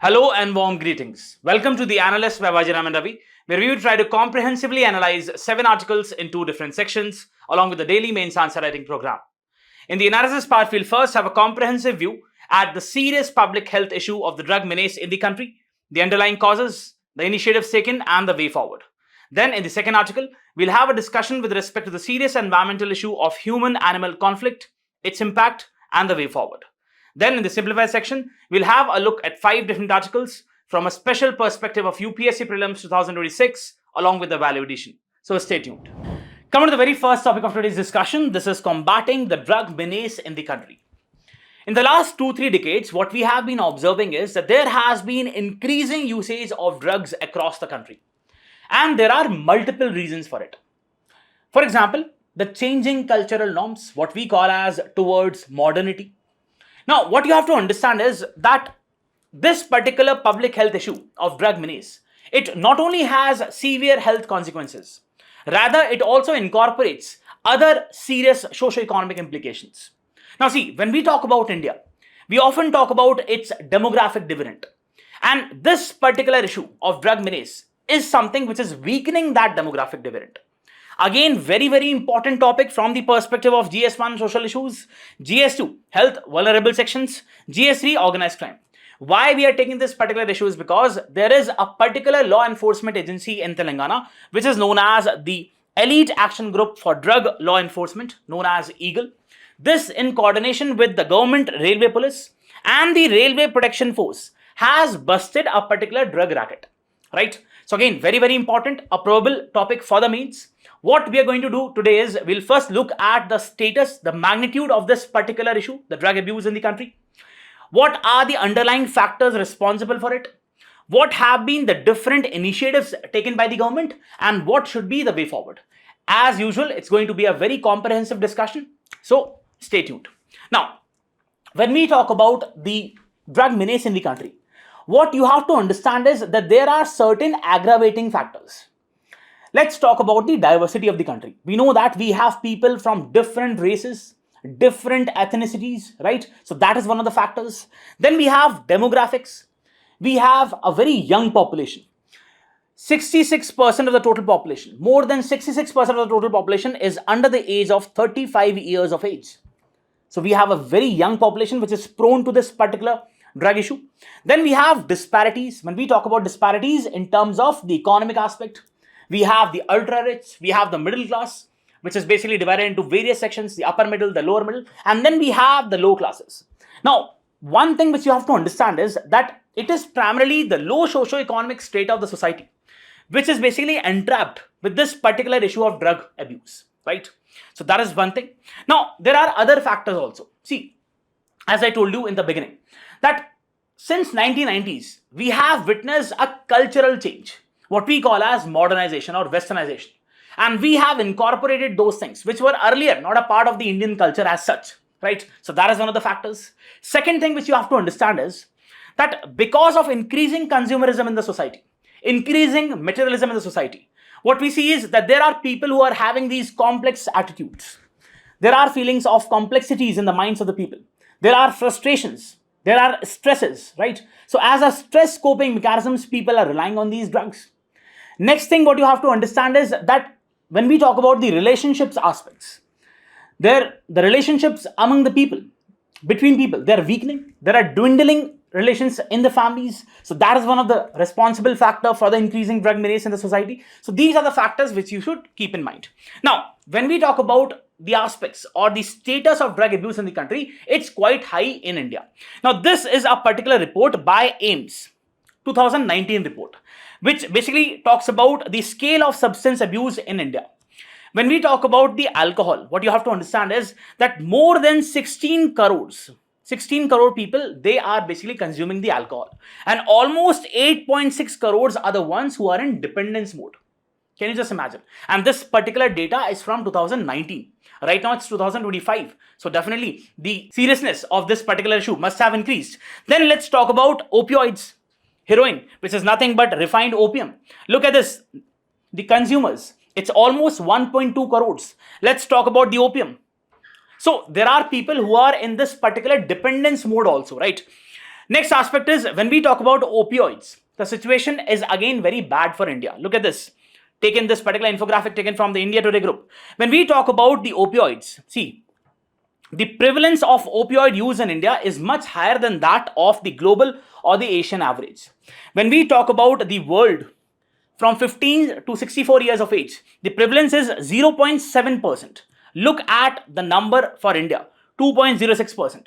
Hello and warm greetings. Welcome to the Analyst by Vajiram and Ravi, where we will try to comprehensively analyze 7 articles in 2 different sections, along with the daily mains answer writing program. In the analysis part, we'll first have a comprehensive view at the serious public health issue of the drug menace in the country, the underlying causes, the initiatives taken, and the way forward. Then, in the second article, we'll have a discussion with respect to the serious environmental issue of human-animal conflict, its impact, and the way forward. Then in the simplified section, we'll have a look at 5 different articles from a special perspective of UPSC Prelims 2026 along with the value addition. So stay tuned. Coming to the very first topic of today's discussion, this is combating the drug menace in the country. In the last 2-3 decades, what we have been observing is that there has been increasing usage of drugs across the country. And there are multiple reasons for it. For example, the changing cultural norms, what we call as towards modernity. Now, what you have to understand is that this particular public health issue of drug menace, it not only has severe health consequences, rather it also incorporates other serious socio-economic implications. Now see, when we talk about India, we often talk about its demographic dividend. And this particular issue of drug menace is something which is weakening that demographic dividend. Again, very important topic from the perspective of GS1 social issues, GS2 health vulnerable sections, GS3 organized crime. Why we are taking this particular issue is because there is a particular law enforcement agency in Telangana which is known as the Elite Action Group for Drug Law Enforcement, known as EAGLE. This, in coordination with the government railway police and the railway protection force, has busted a particular drug racket, right? So again, very important, a probable topic for the mains. What we are going to do today is we'll first look at the status, the magnitude of this particular issue, the drug abuse in the country. What are the underlying factors responsible for it? What have been the different initiatives taken by the government, and what should be the way forward? As usual, it's going to be a very comprehensive discussion, so stay tuned. Now, when we talk about the drug menace in the country, what you have to understand is that there are certain aggravating factors. Let's talk about the diversity of the country. We know that we have people from different races, different ethnicities, right? So that is one of the factors. Then we have demographics. We have a very young population. 66% of the total population, more than 66% of the total population is under the age of 35 years of age. So we have a very young population which is prone to this particular drug issue. Then we have disparities. When we talk about disparities in terms of the economic aspect, we have the ultra rich, we have the middle class, which is basically divided into various sections, the upper middle, the lower middle, and then we have the low classes. Now, one thing which you have to understand is that it is primarily the low socio-economic strata of the society, which is basically entrapped with this particular issue of drug abuse, right? So that is one thing. Now, there are other factors also. See, as I told you in the beginning, that since 1990s, we have witnessed a cultural change, what we call as modernization or westernization. And we have incorporated those things which were earlier not a part of the Indian culture as such, right? So that is one of the factors. Second thing which you have to understand is that because of increasing consumerism in the society, increasing materialism in the society, what we see is that there are people who are having these complex attitudes. There are feelings of complexities in the minds of the people. There are frustrations. There are stresses, right? So as a stress coping mechanisms, people are relying on these drugs. Next thing what you have to understand is that when we talk about the relationships aspects, the relationships among the people, between people, they are weakening. There are dwindling relations in the families. So that is one of the responsible factor for the increasing drug menace in the society. So these are the factors which you should keep in mind. Now, when we talk about the aspects or the status of drug abuse in the country, it's quite high in India. Now, this is a particular report by AIMS, 2019 report, which basically talks about the scale of substance abuse in India. When we talk about the alcohol, what you have to understand is that more than 16 crore people, they are basically consuming the alcohol. And almost 8.6 crores are the ones who are in dependence mode. Can you just imagine? And this particular data is from 2019. Right now it's 2025. So definitely the seriousness of this particular issue must have increased. Then let's talk about opioids. Heroin, which is nothing but refined opium. Look at this. The consumers, it's almost 1.2 crores. Let's talk about the opium. So there are people who are in this particular dependence mode also, right? Next aspect is when we talk about opioids, the situation is again very bad for India. Look at this. Taken this particular infographic taken from the India Today group. When we talk about the opioids, see, the prevalence of opioid use in India is much higher than that of the global or the Asian average. When we talk about the world from 15 to 64 years of age, the prevalence is 0.7%. Look at the number for India, 2.06%.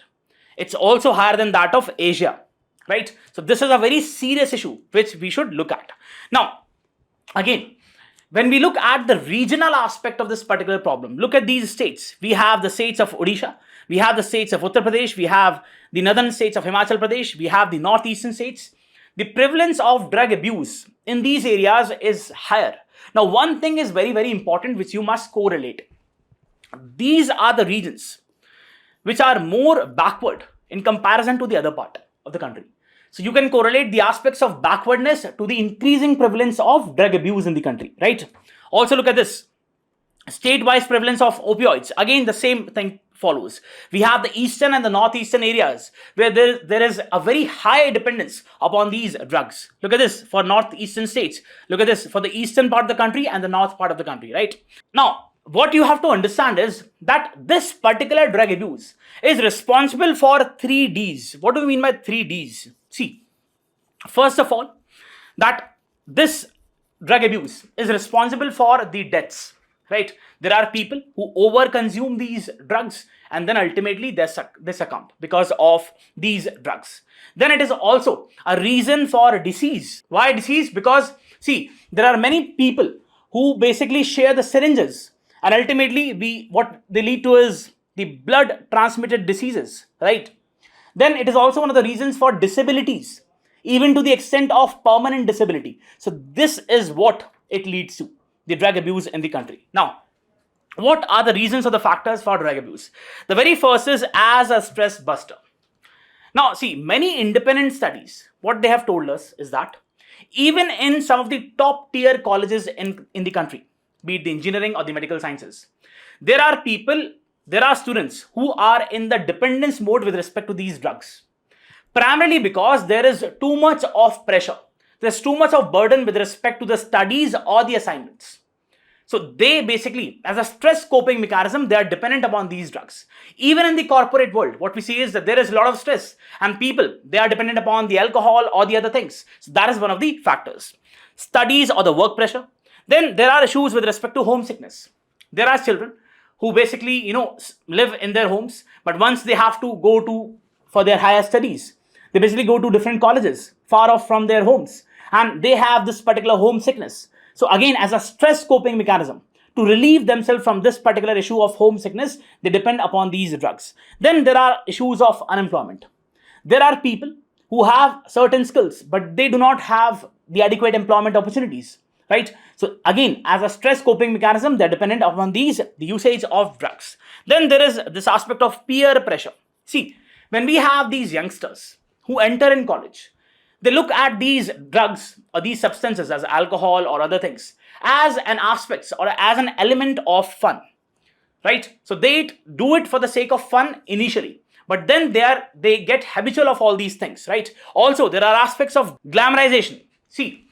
It's also higher than that of Asia, right? So this is a very serious issue which we should look at. Now, again, when we look at the regional aspect of this particular problem, look at these states. We have the states of Odisha, we have the states of Uttar Pradesh, we have the northern states of Himachal Pradesh, we have the northeastern states. The prevalence of drug abuse in these areas is higher. Now, one thing is very, very important which you must correlate. These are the regions which are more backward in comparison to the other part of the country. So you can correlate the aspects of backwardness to the increasing prevalence of drug abuse in the country, right? Also look at this. State-wise prevalence of opioids. Again, the same thing follows. We have the eastern and the northeastern areas where there is a very high dependence upon these drugs. Look at this for northeastern states. Look at this for the eastern part of the country and the north part of the country, right? Now, what you have to understand is that this particular drug abuse is responsible for 3 Ds. What do we mean by 3 Ds? See, first of all, that this drug abuse is responsible for the deaths, right? There are people who overconsume these drugs and then ultimately they succumb because of these drugs. Then it is also a reason for disease. Why disease? Because see, there are many people who basically share the syringes and ultimately what they lead to is the blood transmitted diseases, right? Then it is also one of the reasons for disabilities, even to the extent of permanent disability. So this is what it leads to, the drug abuse in the country. Now, what are the reasons or the factors for drug abuse? The very first is as a stress buster. Now, see, many independent studies, what they have told us is that even in some of the top tier colleges in the country, be it the engineering or the medical sciences, there are students who are in the dependence mode with respect to these drugs. Primarily because there is too much of pressure. There's too much of burden with respect to the studies or the assignments. So they basically, as a stress coping mechanism, they are dependent upon these drugs. Even in the corporate world, what we see is that there is a lot of stress and people, they are dependent upon the alcohol or the other things. So that is one of the factors. Studies or the work pressure. Then there are issues with respect to homesickness. There are children who basically, live in their homes, but once they have to go for their higher studies, they basically go to different colleges far off from their homes and they have this particular homesickness. So again, as a stress coping mechanism, to relieve themselves from this particular issue of homesickness, they depend upon these drugs. Then there are issues of unemployment. There are people who have certain skills, but they do not have the adequate employment opportunities, right? So again, as a stress coping mechanism, they're dependent upon the usage of drugs. Then there is this aspect of peer pressure. See, when we have these youngsters who enter in college, they look at these drugs or these substances as alcohol or other things as an aspect or as an element of fun, right? So they do it for the sake of fun initially, but then they get habitual of all these things, right? Also, there are aspects of glamorization. See,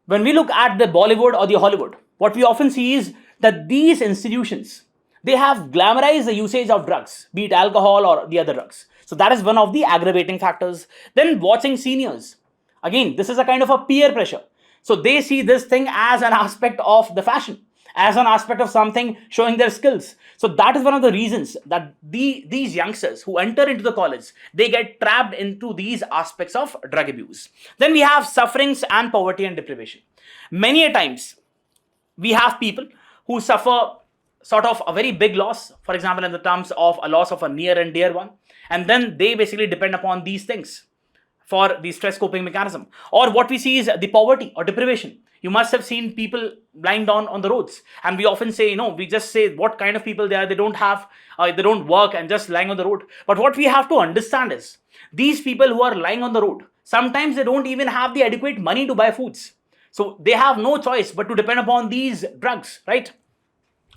when we look at the Bollywood or the Hollywood, what we often see is that these institutions, they have glamorized the usage of drugs, be it alcohol or the other drugs. So that is one of the aggravating factors. Then watching seniors. Again, this is a kind of a peer pressure. So they see this thing as an aspect of the fashion, as an aspect of something showing their skills. So that is one of the reasons that these youngsters who enter into the college, they get trapped into these aspects of drug abuse. Then we have sufferings and poverty and deprivation. Many a times, we have people who suffer sort of a very big loss, for example, in the terms of a loss of a near and dear one. And then they basically depend upon these things for the stress coping mechanism. Or what we see is the poverty or deprivation. You must have seen people lying down on the roads. And we often say, we just say what kind of people they are. They don't work and just lying on the road. But what we have to understand is these people who are lying on the road, sometimes they don't even have the adequate money to buy foods. So they have no choice but to depend upon these drugs, right?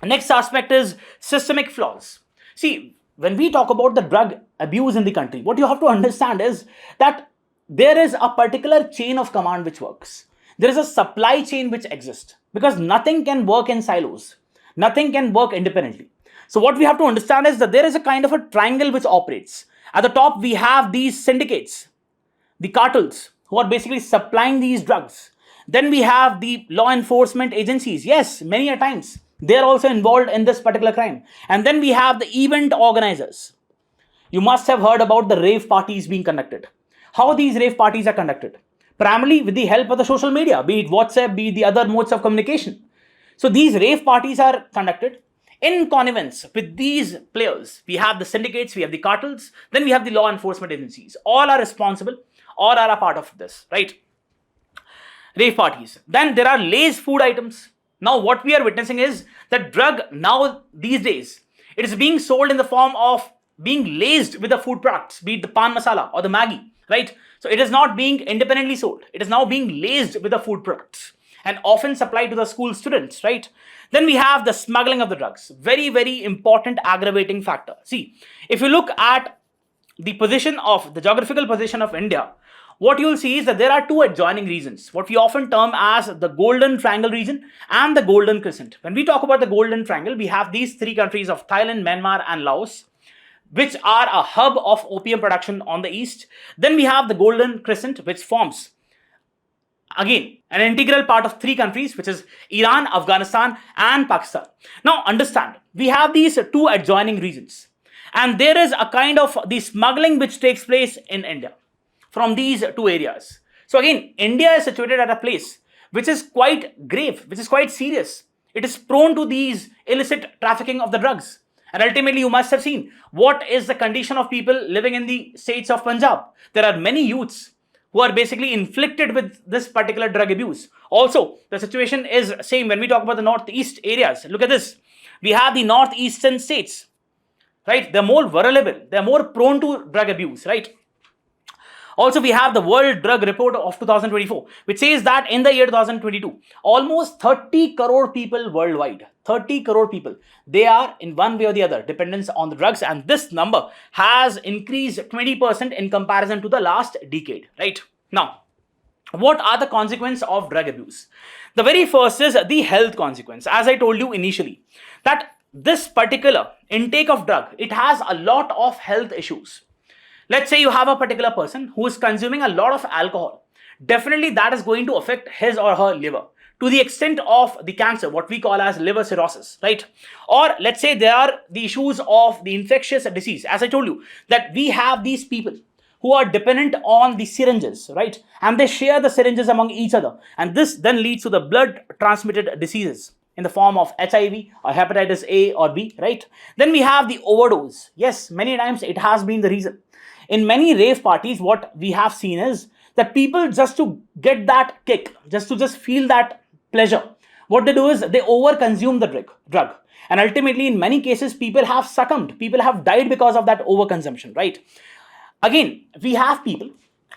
Next aspect is systemic flaws. See, when we talk about the drug abuse in the country, what you have to understand is that there is a particular chain of command which works. There is a supply chain which exists because nothing can work in silos. Nothing can work independently. So what we have to understand is that there is a kind of a triangle which operates. At the top, we have these syndicates, the cartels who are basically supplying these drugs. Then we have the law enforcement agencies. Yes, many a times they are also involved in this particular crime. And then we have the event organizers. You must have heard about the rave parties being conducted. How these rave parties are conducted? Primarily with the help of the social media, be it WhatsApp, be it the other modes of communication. So these rave parties are conducted in connivance with these players. We have the syndicates, we have the cartels, then we have the law enforcement agencies. All are responsible, all are a part of this, right? Rave parties. Then there are laced food items. Now what we are witnessing is that drug now these days, it is being sold in the form of being laced with the food products, be it the pan masala or the Maggi, right? So it is not being independently sold. It is now being laced with the food products and often supplied to the school students, right? Then we have the smuggling of the drugs. Very, very important aggravating factor. See, if you look at the position of the geographical position of India, what you will see is that there are two adjoining regions, what we often term as the Golden Triangle region and the Golden Crescent. When we talk about the Golden Triangle, we have these three countries of Thailand, Myanmar and Laos, which are a hub of opium production on the east. Then we have the Golden Crescent, which forms, again, an integral part of three countries, which is Iran, Afghanistan and Pakistan. Now understand, we have these two adjoining regions and there is a kind of the smuggling which takes place in India from these two areas. So again, India is situated at a place which is quite grave, which is quite serious. It is prone to these illicit trafficking of the drugs. And ultimately, you must have seen what is the condition of people living in the states of Punjab. There are many youths who are basically inflicted with this particular drug abuse. Also, the situation is same when we talk about the northeast areas. Look at this. We have the northeastern states, right? They're more vulnerable. They're more prone to drug abuse, right? Also, we have the World Drug Report of 2024, which says that in the year 2022, almost 30 crore people worldwide, 30 crore people, they are in one way or the other dependent on the drugs. And this number has increased 20% in comparison to the last decade, right? Now, what are the consequences of drug abuse? The very first is the health consequence. As I told you initially, that this particular intake of drug, it has a lot of health issues. Let's say you have a particular person who is consuming a lot of alcohol. Definitely that is going to affect his or her liver to the extent of the cancer, what we call as liver cirrhosis, right? Or let's say there are the issues of the infectious disease. As I told you, that we have these people who are dependent on the syringes, right? And they share the syringes among each other. And this then leads to the blood transmitted diseases in the form of HIV or hepatitis A or B, right? Then we have the overdose. Yes, many times it has been the reason. In many rave parties, what we have seen is that people, just to get that kick, just to feel that pleasure, what they do is they overconsume the drug. And ultimately, in many cases, people have succumbed. People have died because of that overconsumption, right? Again, we have people.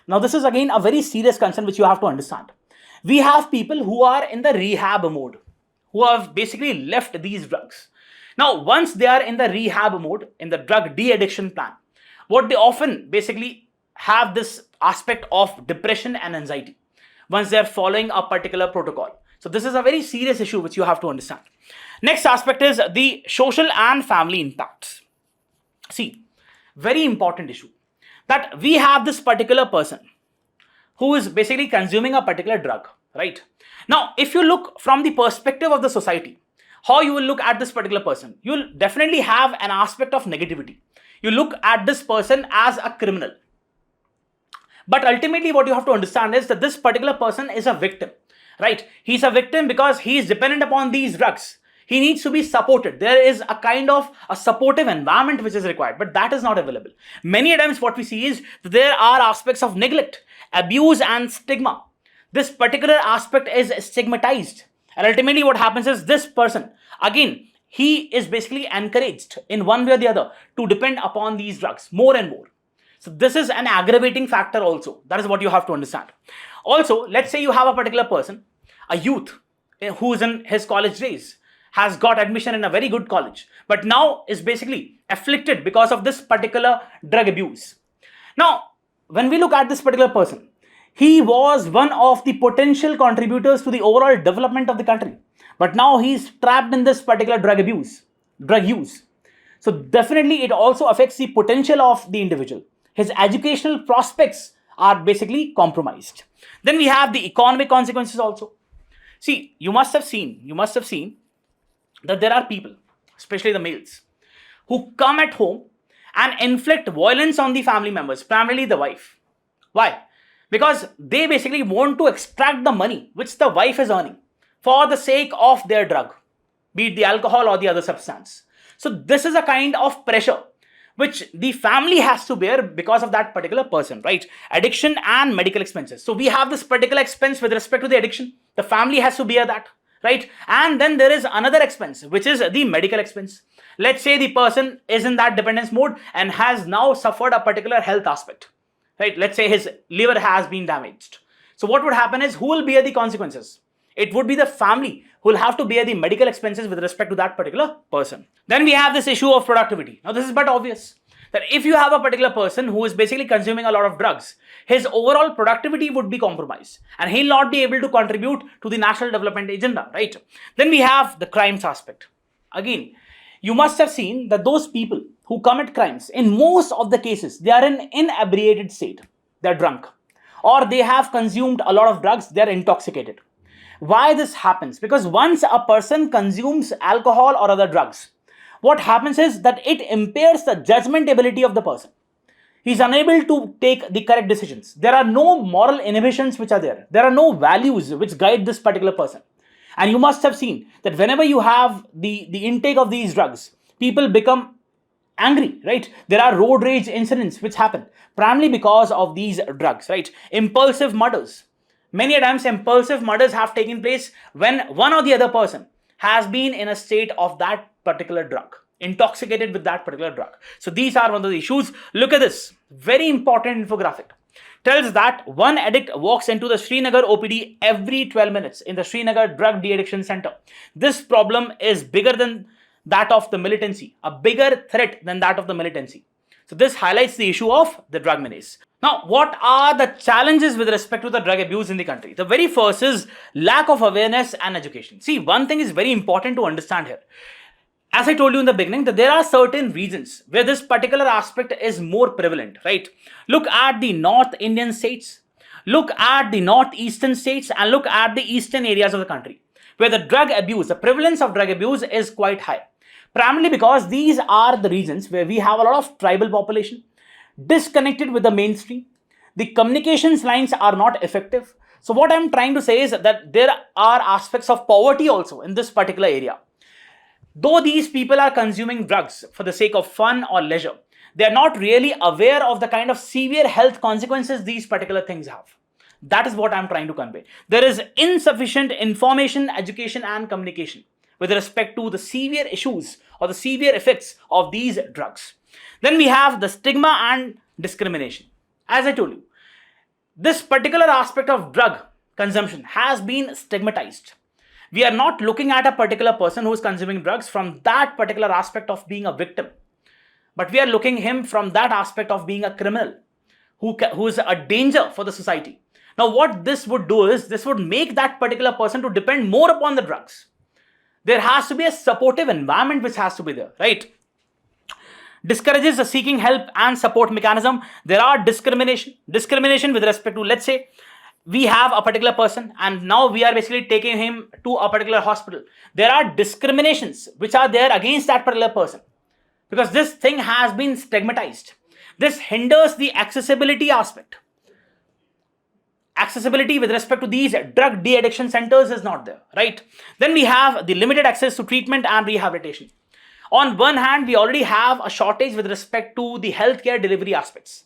Now, this is again a very serious concern which you have to understand. We have people who are in the rehab mode, who have basically left these drugs. Now, once they are in the rehab mode, in the drug de-addiction plan, what they often basically have this aspect of depression and anxiety once they are following a particular protocol. So this is a very serious issue which you have to understand. Next aspect is the social and family impacts. See, very important issue, that we have this particular person who is basically consuming a particular drug, right? Now, if you look from the perspective of the society, how you will look at this particular person, you will definitely have an aspect of negativity. You look at this person as a criminal. But ultimately, what you have to understand is that this particular person is a victim, right? He's a victim because he is dependent upon these drugs. He needs to be supported. There is a kind of a supportive environment which is required, but that is not available. Many times what we see is that there are aspects of neglect, abuse and stigma. This particular aspect is stigmatized. And ultimately what happens is this person, again, he is basically encouraged in one way or the other to depend upon these drugs more and more. So this is an aggravating factor also. That is what you have to understand. Also, let's say you have a particular person, a youth who is in his college days, has got admission in a very good college, but now is basically afflicted because of this particular drug abuse. Now, when we look at this particular person, he was one of the potential contributors to the overall development of the country, but now he's trapped in this particular drug use. So definitely it also affects the potential of the individual. His educational prospects are basically compromised. Then we have the economic consequences also. See, you must have seen that there are people, especially the males, who come at home and inflict violence on the family members, primarily the wife. Why? Because they basically want to extract the money which the wife is earning for the sake of their drug, be it the alcohol or the other substance. So this is a kind of pressure which the family has to bear because of that particular person, right? Addiction and medical expenses. So we have this particular expense with respect to the addiction. The family has to bear that, right? And then there is another expense, which is the medical expense. Let's say the person is in that dependence mode and has now suffered a particular health aspect, right? Let's say his liver has been damaged. So what would happen is, who will bear the consequences? It would be the family who will have to bear the medical expenses with respect to that particular person. Then we have this issue of productivity. Now this is but obvious that if you have a particular person who is basically consuming a lot of drugs, his overall productivity would be compromised and he'll not be able to contribute to the national development agenda, right? Then we have the crimes aspect. Again, you must have seen that those people who commit crimes, in most of the cases, they are in inebriated state. They're drunk, or they have consumed a lot of drugs, they're intoxicated. Why this happens? Because once a person consumes alcohol or other drugs, what happens is that it impairs the judgment ability of the person. He's unable to take the correct decisions. There are no moral inhibitions which are there. There are no values which guide this particular person. And you must have seen that whenever you have the intake of these drugs, people become angry, right? There are road rage incidents which happen primarily because of these drugs, right? Impulsive murders. Many times impulsive murders have taken place when one or the other person has been in a state of that particular drug, intoxicated with that particular drug. So these are one of the issues. Look at this, very important infographic. Tells that one addict walks into the Srinagar OPD every 12 minutes in the Srinagar Drug De-Addiction Center. This problem is bigger than that of the militancy, a bigger threat than that of the militancy. So this highlights the issue of the drug menace. Now, what are the challenges with respect to the drug abuse in the country? The very first is lack of awareness and education. See, one thing is very important to understand here. As I told you in the beginning, that there are certain regions where this particular aspect is more prevalent, right? Look at the North Indian states, look at the Northeastern states, and look at the eastern areas of the country, where the drug abuse, the prevalence of drug abuse is quite high. Primarily because these are the regions where we have a lot of tribal population, disconnected with the mainstream. The communications lines are not effective. So what I'm trying to say is that there are aspects of poverty also in this particular area. Though these people are consuming drugs for the sake of fun or leisure, they are not really aware of the kind of severe health consequences these particular things have. That is what I'm trying to convey. There is insufficient information, education, and communication with respect to the severe issues or the severe effects of these drugs. Then we have the stigma and discrimination. As I told you, this particular aspect of drug consumption has been stigmatized. We are not looking at a particular person who is consuming drugs from that particular aspect of being a victim, but we are looking him from that aspect of being a criminal who is a danger for the society. Now, what this would do is, this would make that particular person to depend more upon the drugs. There has to be a supportive environment which has to be there, right? Discourages the seeking help and support mechanism. There are discrimination with respect to, let's say, we have a particular person and now we are basically taking him to a particular hospital. There are discriminations which are there against that particular person because this thing has been stigmatized. This hinders the accessibility aspect. Accessibility with respect to these drug de-addiction centers is not there, right? Then we have the limited access to treatment and rehabilitation. On one hand, we already have a shortage with respect to the healthcare delivery aspects.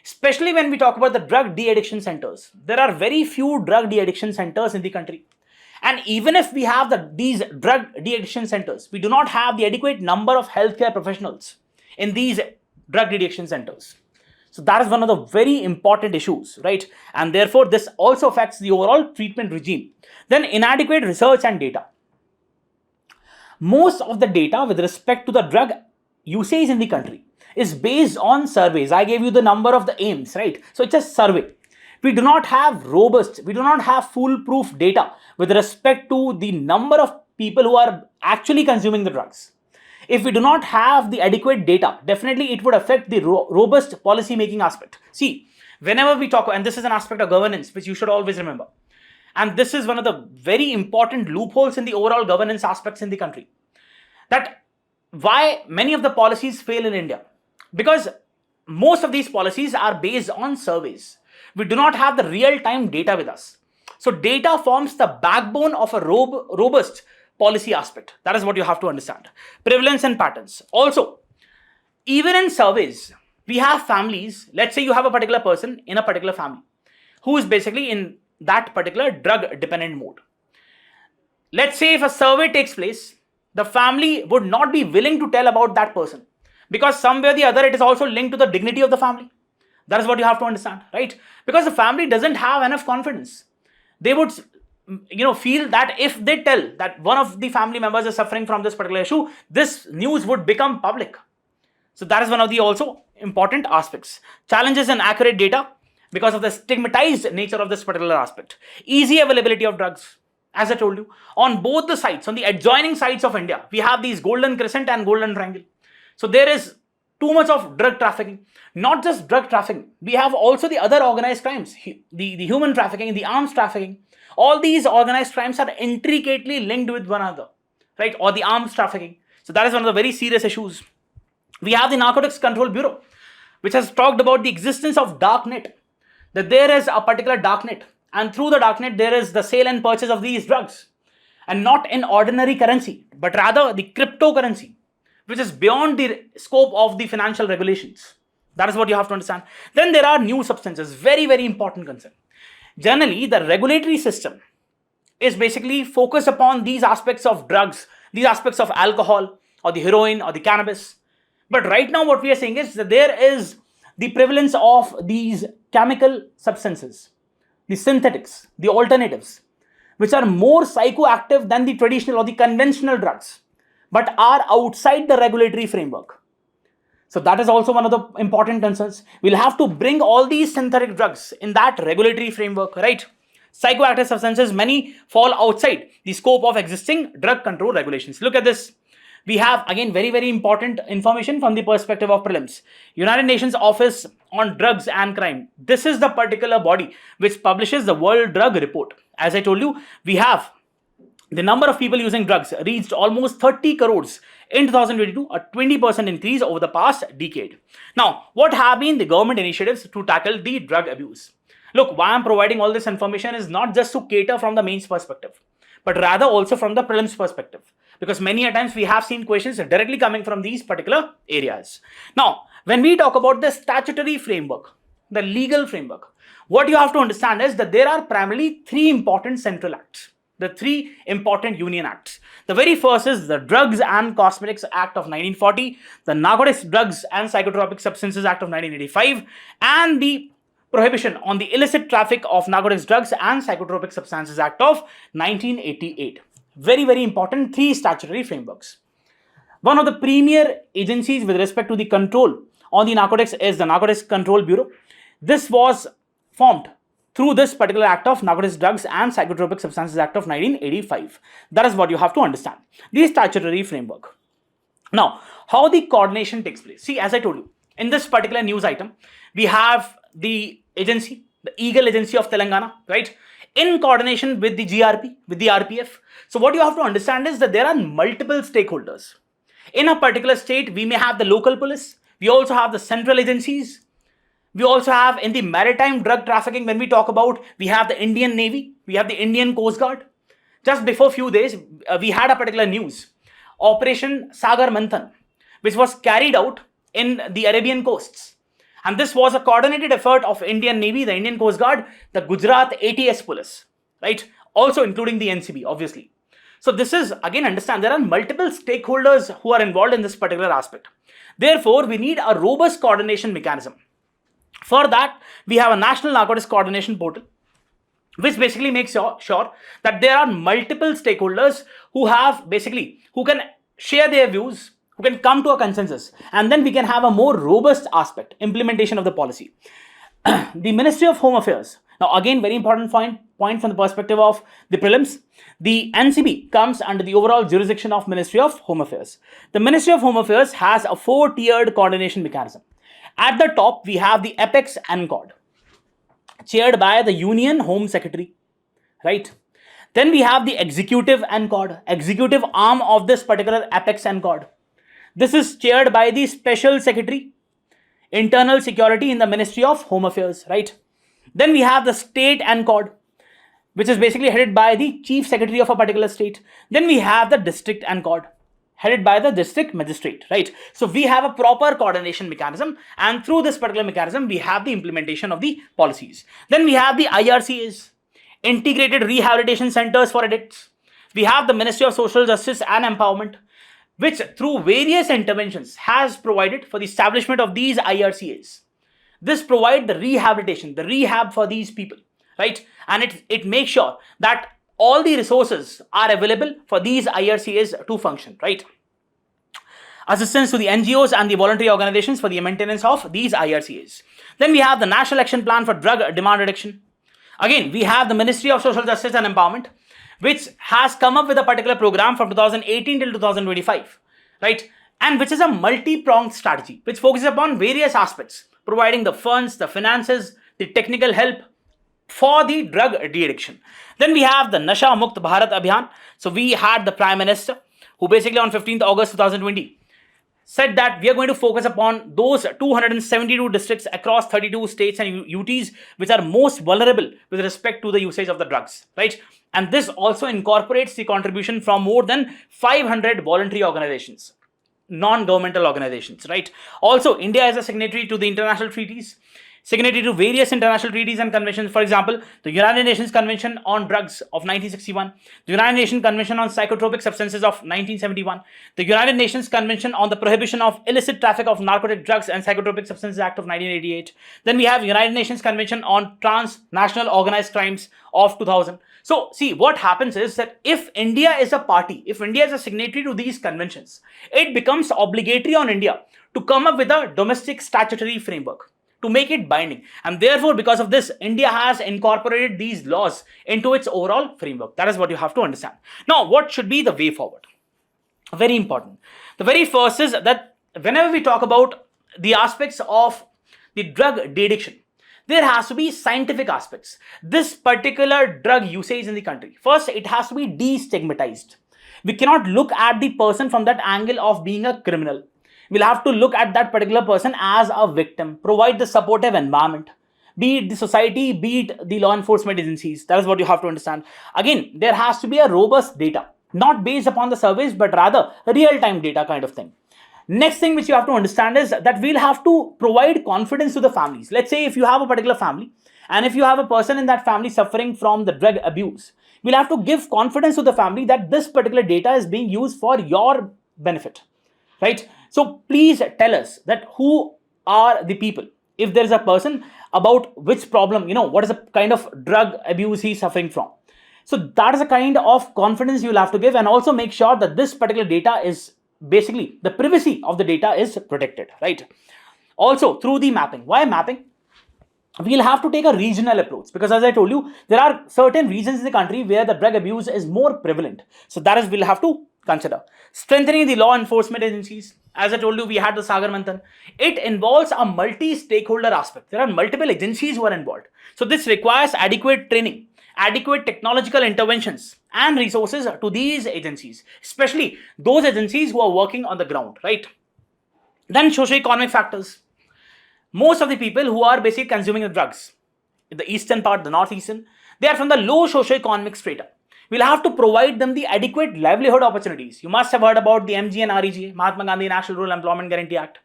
Especially when we talk about the drug de-addiction centers. There are very few drug de-addiction centers in the country. And even if we have these drug de-addiction centers, we do not have the adequate number of healthcare professionals in these drug de-addiction centers. So that is one of the very important issues, right? And therefore, this also affects the overall treatment regime. Then inadequate research and data. Most of the data with respect to the drug usage in the country is based on surveys. I gave you the number of the aims, right? So it's a survey. We do not have foolproof data with respect to the number of people who are actually consuming the drugs. If we do not have the adequate data, definitely it would affect the robust policy making aspect. See, whenever we talk, and this is an aspect of governance which you should always remember, and this is one of the very important loopholes in the overall governance aspects in the country, that why many of the policies fail in India, because most of these policies are based on surveys. We do not have the real-time data with us. So data forms the backbone of a robust policy aspect. That is what you have to understand. Prevalence and patterns. Also, even in surveys, we have families. Let's say you have a particular person in a particular family who is basically in that particular drug dependent mode. Let's say if a survey takes place, the family would not be willing to tell about that person, because somewhere or the other it is also linked to the dignity of the family. That is what you have to understand, right? Because the family doesn't have enough confidence. They would feel that if they tell that one of the family members is suffering from this particular issue, this news would become public. So that is one of the also important aspects. Challenges in accurate data because of the stigmatized nature of this particular aspect. Easy availability of drugs. As I told you, on both the sides, on the adjoining sides of India, we have these golden crescent and golden triangle. So there is too much of drug trafficking. Not just drug trafficking, we have also the other organized crimes, the human trafficking, the arms trafficking. All these organized crimes are intricately linked with one another, right? Or the arms trafficking. So that is one of the very serious issues. We have the Narcotics Control Bureau, which has talked about the existence of dark net, that there is a particular dark net, and through the dark net there is the sale and purchase of these drugs, and not in ordinary currency, but rather the cryptocurrency, which is beyond the scope of the financial regulations. That is what you have to understand. Then there are new substances, very, very important concern. Generally, the regulatory system is basically focused upon these aspects of drugs, these aspects of alcohol or the heroin or the cannabis. But right now what we are saying is that there is the prevalence of these chemical substances, the synthetics, the alternatives, which are more psychoactive than the traditional or the conventional drugs, but are outside the regulatory framework. So that is also one of the important concerns. We'll have to bring all these synthetic drugs in that regulatory framework, right? Psychoactive substances, many fall outside the scope of existing drug control regulations. Look at this. We have, again, very, very important information from the perspective of prelims. United Nations Office on Drugs and Crime. This is the particular body which publishes the World Drug Report. As I told you, we have the number of people using drugs reached almost 30 crores in 2022, a 20% increase over the past decade. Now, what have been the government initiatives to tackle the drug abuse? Look, why I'm providing all this information is not just to cater from the mains perspective, but rather also from the prelims perspective. Because many a times we have seen questions directly coming from these particular areas. Now, when we talk about the statutory framework, the legal framework, what you have to understand is that there are primarily three important central acts, the three important union acts. The very first is the Drugs and Cosmetics Act of 1940, the Narcotics, Drugs and Psychotropic Substances Act of 1985, and the Prohibition on the Illicit Traffic of Narcotics, Drugs and Psychotropic Substances Act of 1988. Very, very important three statutory frameworks. One of the premier agencies with respect to the control on the narcotics is the Narcotics Control Bureau. This was formed through this particular act of Narcotics, Drugs and Psychotropic Substances Act of 1985. That is what you have to understand. The statutory framework. Now, how the coordination takes place. See, as I told you, in this particular news item, we have the agency, the Eagle Agency of Telangana, right? In coordination with the GRP, with the RPF. So what you have to understand is that there are multiple stakeholders. In a particular state, we may have the local police. We also have the central agencies. We also have in the maritime drug trafficking, when we talk about, we have the Indian Navy. We have the Indian Coast Guard. Just before a few days, we had a particular news. Operation Sagar Manthan, which was carried out in the Arabian coasts. And this was a coordinated effort of Indian Navy, the Indian Coast Guard, the Gujarat ATS Police, right? Also including the NCB, obviously. So this is, again, understand, there are multiple stakeholders who are involved in this particular aspect. Therefore, we need a robust coordination mechanism. For that, we have a National Narcotics Coordination Portal. which basically makes sure that there are multiple stakeholders who can share their views, who can come to a consensus, and then we can have a more robust aspect, implementation of the policy. The Ministry of Home Affairs. Now, again, very important point from the perspective of the prelims. The NCB comes under the overall jurisdiction of Ministry of Home Affairs. The Ministry of Home Affairs has a 4-tiered coordination mechanism. At the top, we have the Apex NCOD, chaired by the Union Home Secretary, right? Then we have the Executive NCOD, executive arm of this particular Apex NCOD. This is chaired by the Special Secretary, Internal Security in the Ministry of Home Affairs, right? Then we have the State NCOD, which is basically headed by the Chief Secretary of a particular state. Then we have the District NCOD, headed by the District Magistrate, right? So we have a proper coordination mechanism, and through this particular mechanism, we have the implementation of the policies. Then we have the IRCAs, Integrated Rehabilitation Centers for Addicts. We have the Ministry of Social Justice and Empowerment, which through various interventions has provided for the establishment of these IRCAs. This provides the rehabilitation, the rehab for these people, right? And it makes sure that all the resources are available for these IRCAs to function, right? Assistance to the NGOs and the voluntary organizations for the maintenance of these IRCAs. Then we have the National Action Plan for Drug Demand Reduction. Again, we have the Ministry of Social Justice and Empowerment, which has come up with a particular program from 2018 till 2025, right? And which is a multi-pronged strategy, which focuses upon various aspects, providing the funds, the finances, the technical help for the drug de-addiction. Then we have the Nasha Mukt Bharat Abhiyan. So we had the Prime Minister, who basically on 15th August 2020 said that we are going to focus upon those 272 districts across 32 states and UTs which are most vulnerable with respect to the usage of the drugs, right? And this also incorporates the contribution from more than 500 voluntary organizations, non-governmental organizations, right? Also, India is a signatory to the international treaties, signatory to various international treaties and conventions. For example, the United Nations Convention on Drugs of 1961, the United Nations Convention on Psychotropic Substances of 1971, the United Nations Convention on the Prohibition of Illicit Traffic of Narcotic Drugs and Psychotropic Substances Act of 1988. Then we have United Nations Convention on Transnational Organized Crimes of 2000. So, see, what happens is that if India is a party, if India is a signatory to these conventions, it becomes obligatory on India to come up with a domestic statutory framework, to make it binding. And therefore, because of this, India has incorporated these laws into its overall framework. That is what you have to understand. Now, what should be the way forward? Very important. The very first is that whenever we talk about the aspects of the drug de-addiction, there has to be scientific aspects. This particular drug usage in the country, first, it has to be destigmatized. We cannot look at the person from that angle of being a criminal. We'll have to look at that particular person as a victim, provide the supportive environment, be it the society, be it the law enforcement agencies. That is what you have to understand. Again, there has to be a robust data, not based upon the surveys, but rather real-time data kind of thing. Next thing which you have to understand is that we'll have to provide confidence to the families. Let's say if you have a particular family, and if you have a person in that family suffering from the drug abuse, we'll have to give confidence to the family that this particular data is being used for your benefit, right? So please tell us that who are the people. If there is a person about which problem, what is the kind of drug abuse he's suffering from. So that is a kind of confidence you'll have to give, and also make sure that this particular data is basically the privacy of the data is protected, right? Also through the mapping. Why mapping? We'll have to take a regional approach because, as I told you, there are certain regions in the country where the drug abuse is more prevalent. So that is, we'll have to consider. Strengthening the law enforcement agencies. As I told you, we had the Sagar Manthan. It involves a multi-stakeholder aspect. There are multiple agencies who are involved. So this requires adequate training, adequate technological interventions and resources to these agencies, especially those agencies who are working on the ground, right? Then socio-economic factors. Most of the people who are basically consuming the drugs, in the eastern part, the northeastern, they are from the low socio-economic strata. We'll have to provide them the adequate livelihood opportunities. You must have heard about the MG and REGA, Mahatma Gandhi National Rural Employment Guarantee Act.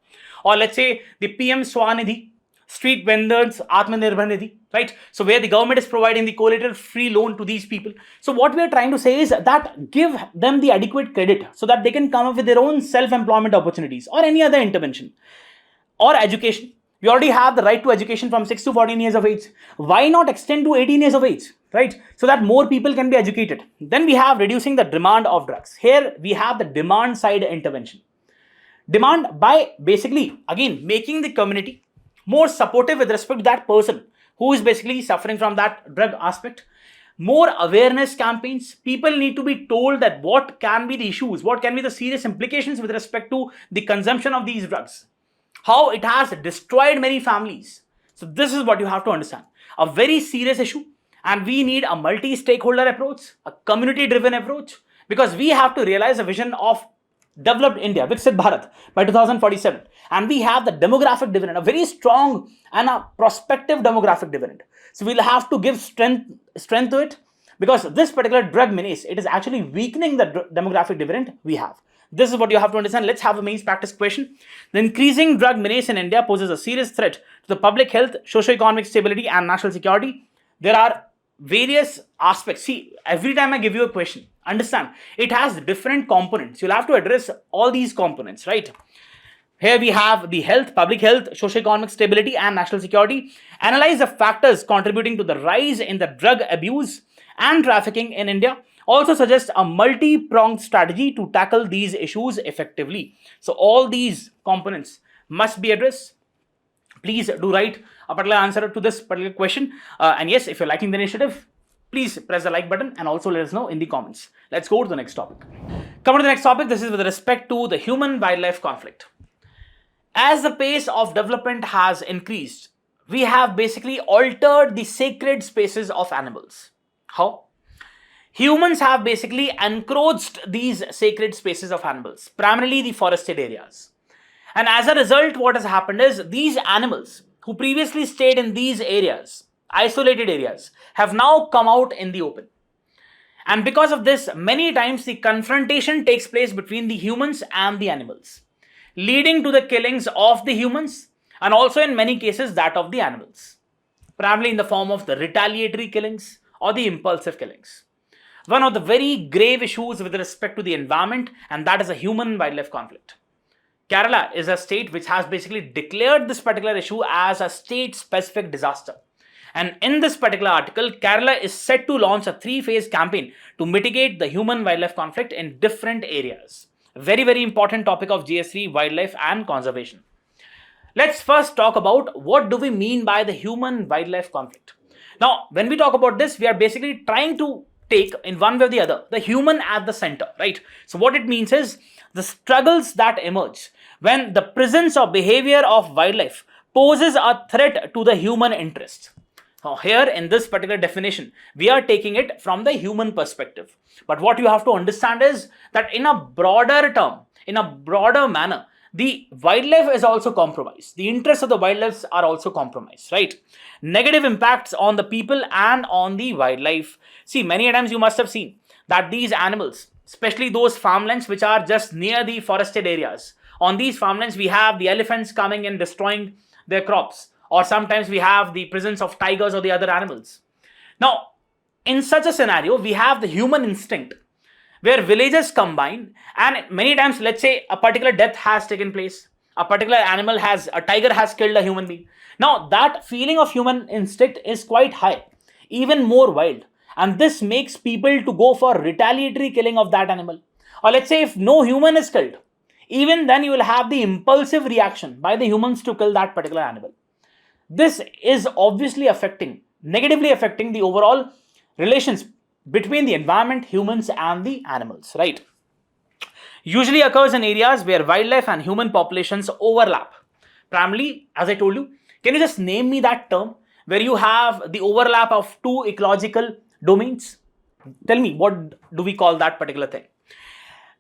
Or let's say the PM Swanidhi, Street Vendors Atmanirbhar Nidhi, right? So where the government is providing the collateral free loan to these people. So what we are trying to say is that give them the adequate credit so that they can come up with their own self-employment opportunities or any other intervention. Or education. We already have the right to education from 6 to 14 years of age. Why not extend to 18 years of age? right? So that more people can be educated. Then we have reducing the demand of drugs. Here we have the demand side intervention. Demand by basically, again, making the community more supportive with respect to that person who is basically suffering from that drug aspect. More awareness campaigns. People need to be told that what can be the issues, what can be the serious implications with respect to the consumption of these drugs, how it has destroyed many families. So this is what you have to understand. A very serious issue, and we need a multi-stakeholder approach, a community-driven approach, because we have to realize a vision of developed India, Viksit Bharat by 2047. And we have the demographic dividend, a very strong and a prospective demographic dividend. So we'll have to give strength to it, because this particular drug menace, it is actually weakening the demographic dividend we have. This is what you have to understand. Let's have a mains practice question. The increasing drug menace in India poses a serious threat to the public health, socio-economic stability, and national security. There are various aspects. See, every time I give you a question, understand, it has different components. You'll have to address all these components, right? Here we have the health, public health, socio-economic stability, and national security. Analyze the factors contributing to the rise in the drug abuse and trafficking in India. Also suggest a multi-pronged strategy to tackle these issues effectively. So all these components must be addressed. Please do write a particular answer to this particular question. And yes, if you're liking the initiative, please press the like button and also let us know in the comments. Let's go to the next topic. Coming to the next topic, this is with respect to the human-wildlife conflict. As the pace of development has increased, we have basically altered the sacred spaces of animals. How? Humans have basically encroached these sacred spaces of animals, primarily the forested areas. And as a result, what has happened is these animals who previously stayed in these areas, isolated areas, have now come out in the open. And because of this, many times the confrontation takes place between the humans and the animals, leading to the killings of the humans and also in many cases that of the animals, primarily in the form of the retaliatory killings or the impulsive killings. One of the very grave issues with respect to the environment, and that is a human-wildlife conflict. Kerala is a state which has basically declared this particular issue as a state-specific disaster. And in this particular article, Kerala is set to launch a 3-phase campaign to mitigate the human-wildlife conflict in different areas. Very, very important topic of GS3, wildlife and conservation. Let's first talk about what do we mean by the human-wildlife conflict. Now, when we talk about this, we are basically trying to take in one way or the other the human at the center, right? So what it means is the struggles that emerge when the presence or behavior of wildlife poses a threat to the human interest. Now here in this particular definition, we are taking it from the human perspective. But what you have to understand is that in a broader term, in a broader manner, the wildlife is also compromised. The interests of the wildlife are also compromised, right? Negative impacts on the people and on the wildlife. See, many times you must have seen that these animals, especially those farmlands which are just near the forested areas, on these farmlands we have the elephants coming and destroying their crops, or sometimes we have the presence of tigers or the other animals. Now, in such a scenario, we have the human instinct where villages combine, and many times, let's say a particular death has taken place, a tiger has killed a human being. Now that feeling of human instinct is quite high, even more wild, and this makes people to go for retaliatory killing of that animal. Or let's say if no human is killed, even then you will have the impulsive reaction by the humans to kill that particular animal. This is obviously negatively affecting the overall relations between the environment, humans and the animals, right? Usually occurs in areas where wildlife and human populations overlap. Primarily, as I told you, can you just name me that term where you have the overlap of two ecological domains? Tell me, what do we call that particular thing?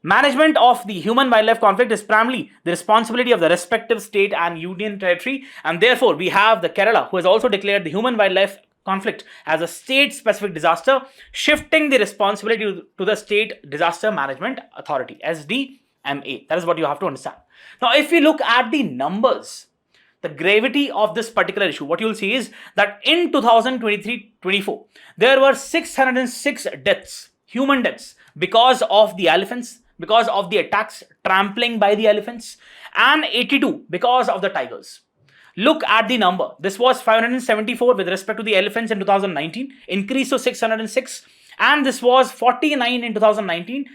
Management of the human-wildlife conflict is primarily the responsibility of the respective state and union territory, and therefore we have the Kerala who has also declared the human-wildlife conflict as a state-specific disaster, shifting the responsibility to the State Disaster Management Authority, SDMA. That is what you have to understand. Now, if we look at the numbers, the gravity of this particular issue, what you will see is that in 2023-24, there were 606 deaths, human deaths, because of the elephants, because of the attacks, trampling by the elephants, and 82 because of the tigers. Look at the number. This was 574 with respect to the elephants in 2019, increased to 606, and this was 49 in 2019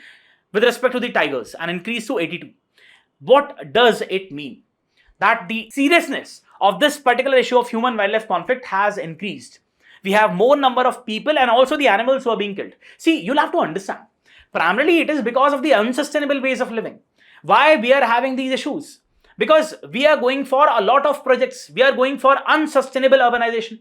with respect to the tigers, and increased to 82. What does it mean? That the seriousness of this particular issue of human-wildlife conflict has increased. We have more number of people and also the animals who are being killed. See, you'll have to understand. Primarily, it is because of the unsustainable ways of living. Why we are having these issues? Because we are going for a lot of projects. We are going for unsustainable urbanization.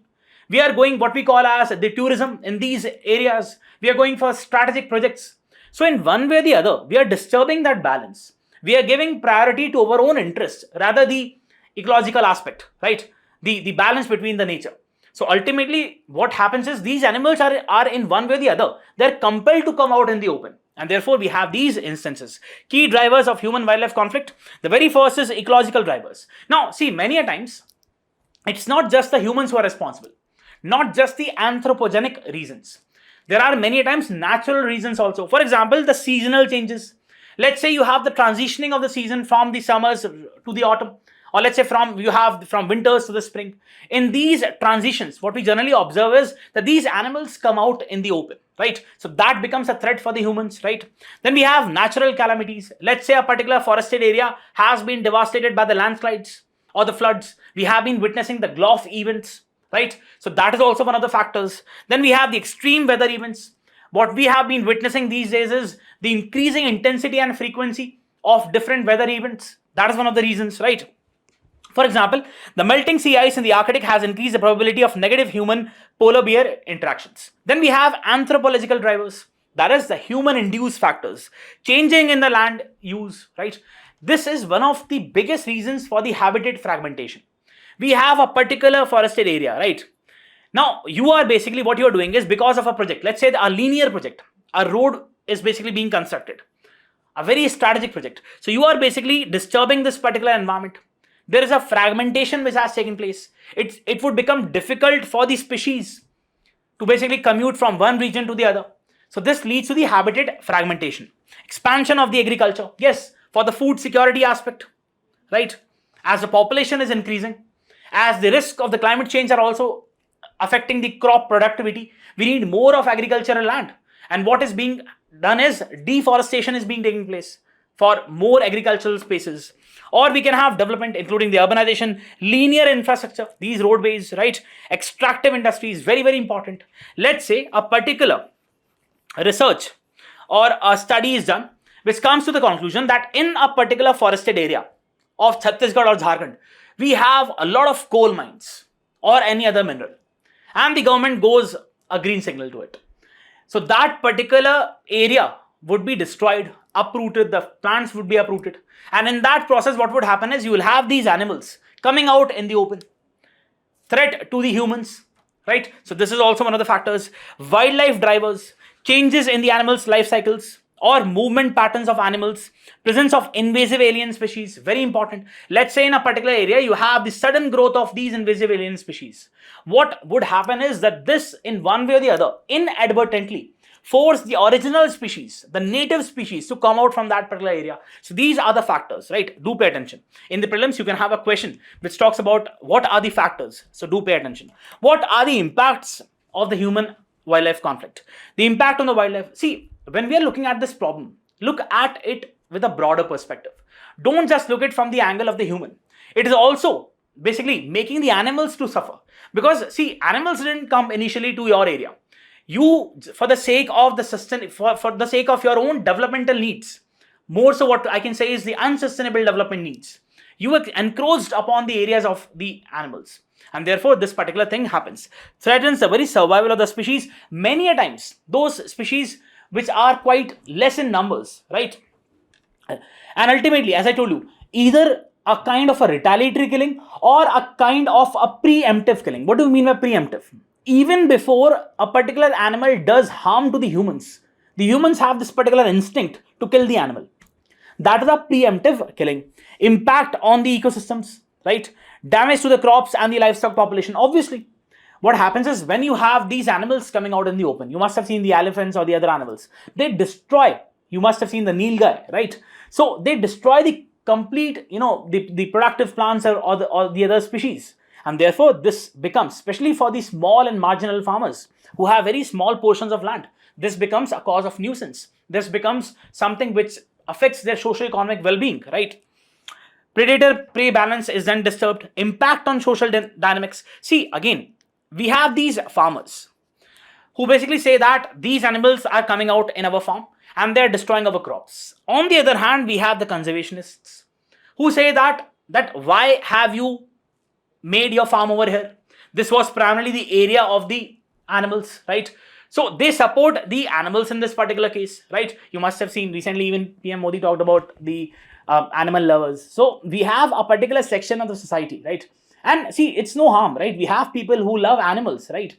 We are going what we call as the tourism in these areas. We are going for strategic projects. So in one way or the other, we are disturbing that balance. We are giving priority to our own interests, rather the ecological aspect, right? The balance between the nature. So ultimately, what happens is these animals are in one way or the other, they're compelled to come out in the open. And therefore, we have these instances. Key drivers of human-wildlife conflict. The very first is ecological drivers. Now, see, many a times, it's not just the humans who are responsible. Not just the anthropogenic reasons. There are many a times natural reasons also. For example, the seasonal changes. Let's say you have the transitioning of the season from the summers to the autumn. Or let's say you have from winters to the spring. In these transitions, what we generally observe is that these animals come out in the open, right? So that becomes a threat for the humans, right? Then we have natural calamities. Let's say a particular forested area has been devastated by the landslides or the floods. We have been witnessing the Gulf events, right? So that is also one of the factors. Then we have the extreme weather events. What we have been witnessing these days is the increasing intensity and frequency of different weather events. That is one of the reasons, right? For example, the melting sea ice in the Arctic has increased the probability of negative human-polar bear interactions. Then we have anthropological drivers. That is the human-induced factors. Changing in the land use, right? This is one of the biggest reasons for the habitat fragmentation. We have a particular forested area, right? Now, you are basically, what you are doing is because of a project. Let's say a linear project. A road is basically being constructed. A very strategic project. So you are basically disturbing this particular environment. There is a fragmentation which has taken place. It would become difficult for the species to basically commute from one region to the other. So this leads to the habitat fragmentation. Expansion of the agriculture. Yes, for the food security aspect, right? As the population is increasing, as the risk of the climate change are also affecting the crop productivity, we need more of agricultural land. And what is being done is deforestation is being taking place for more agricultural spaces. Or we can have development including the urbanization, linear infrastructure, these roadways, right? Extractive industries, very, very important. Let's say a particular research or a study is done which comes to the conclusion that in a particular forested area of Chhattisgarh or Jharkhand, we have a lot of coal mines or any other mineral. And the government goes a green signal to it. So that particular area would be destroyed, uprooted, the plants would be uprooted. And in that process, what would happen is you will have these animals coming out in the open. Threat to the humans, right? So this is also one of the factors. Wildlife drivers, changes in the animals' life cycles or movement patterns of animals, presence of invasive alien species, very important. Let's say in a particular area, you have the sudden growth of these invasive alien species. What would happen is that this, in one way or the other, inadvertently, force the original species, the native species to come out from that particular area. So these are the factors, right? Do pay attention. In the prelims, you can have a question which talks about what are the factors. So do pay attention. What are the impacts of the human-wildlife conflict? The impact on the wildlife. See, when we are looking at this problem, look at it with a broader perspective. Don't just look at it from the angle of the human. It is also basically making the animals to suffer. Because see, animals didn't come initially to your area. You, for the sake of the for the sake of your own developmental needs, more so what I can say is the unsustainable development needs, you were encroached upon the areas of the animals. And therefore, this particular thing happens. Threatens the very survival of the species. Many a times, those species which are quite less in numbers, right? And ultimately, as I told you, either a kind of a retaliatory killing or a kind of a preemptive killing. What do you mean by preemptive? Even before a particular animal does harm to the humans have this particular instinct to kill the animal. That is a preemptive killing. Impact on the ecosystems, right? Damage to the crops and the livestock population. Obviously, what happens is when you have these animals coming out in the open, you must have seen the elephants or the other animals. They destroy, you must have seen the nilgai, right? So they destroy the complete, the productive plants or the other species. And therefore, this becomes, especially for the small and marginal farmers who have very small portions of land, this becomes a cause of nuisance. This becomes something which affects their socio-economic well-being, right? Predator-prey balance is then disturbed. Impact on social dynamics. See, again, we have these farmers who basically say that these animals are coming out in our farm and they're destroying our crops. On the other hand, we have the conservationists who say that why have you made your farm over here? This was primarily the area of the animals, right? So they support the animals in this particular case, right? You must have seen recently even PM Modi talked about the animal lovers. So we have a particular section of the society, right? And see, it's no harm, right? We have people who love animals, right?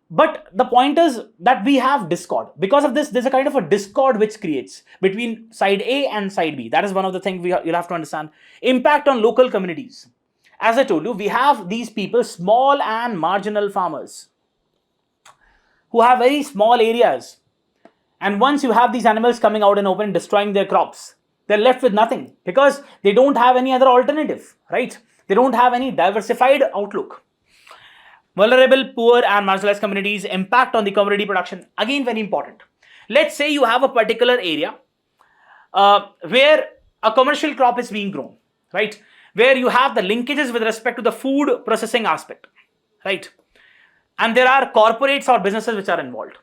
But the point is that we have discord. Because of this, there's a kind of a discord which creates between side A and side B. That is one of the things you'll have to understand. Impact on local communities. As I told you, we have these people, small and marginal farmers, who have very small areas. And once you have these animals coming out in open, destroying their crops, they're left with nothing because they don't have any other alternative, right? They don't have any diversified outlook. Vulnerable, poor and marginalized communities, impact on the commodity production. Again, very important. Let's say you have a particular area where a commercial crop is being grown, right? Where you have the linkages with respect to the food processing aspect, right? And there are corporates or businesses which are involved.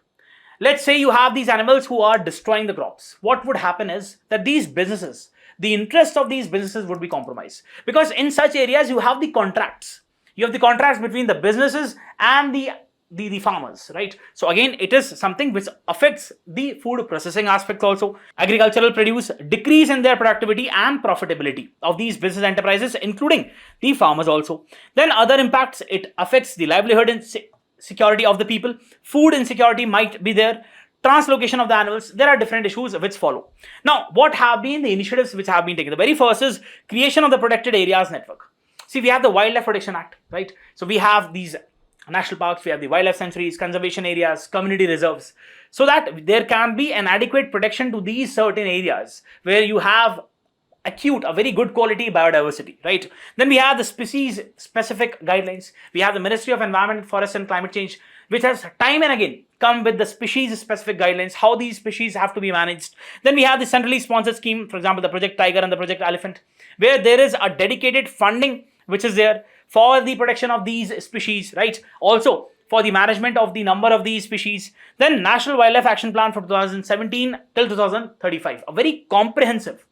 Let's say you have these animals who are destroying the crops. What would happen is that these businesses, the interest of these businesses would be compromised. Because in such areas, you have the contracts. You have the contracts between the businesses and the farmers, right? So again, it is something which affects the food processing aspect also. Agricultural produce decrease in their productivity and profitability of these business enterprises, including the farmers also. Then other impacts, it affects the livelihood and security of the people. Food insecurity might be there. Translocation of the animals. There are different issues which follow. Now, what have been the initiatives which have been taken? The very first is creation of the protected areas network. See, we have the Wildlife Protection Act, right? So we have these national parks, we have the wildlife sanctuaries, conservation areas, community reserves, so that there can be an adequate protection to these certain areas where you have a very good quality biodiversity, right? Then we have the species specific guidelines. We have the Ministry of Environment, Forest and Climate Change, which has time and again come with the species specific guidelines, how these species have to be managed. Then we have the centrally sponsored scheme, for example, the Project Tiger and the Project Elephant, where there is a dedicated funding which is there for the protection of these species, right? Also for the management of the number of these species. Then National Wildlife Action Plan from 2017 till 2035, a very comprehensive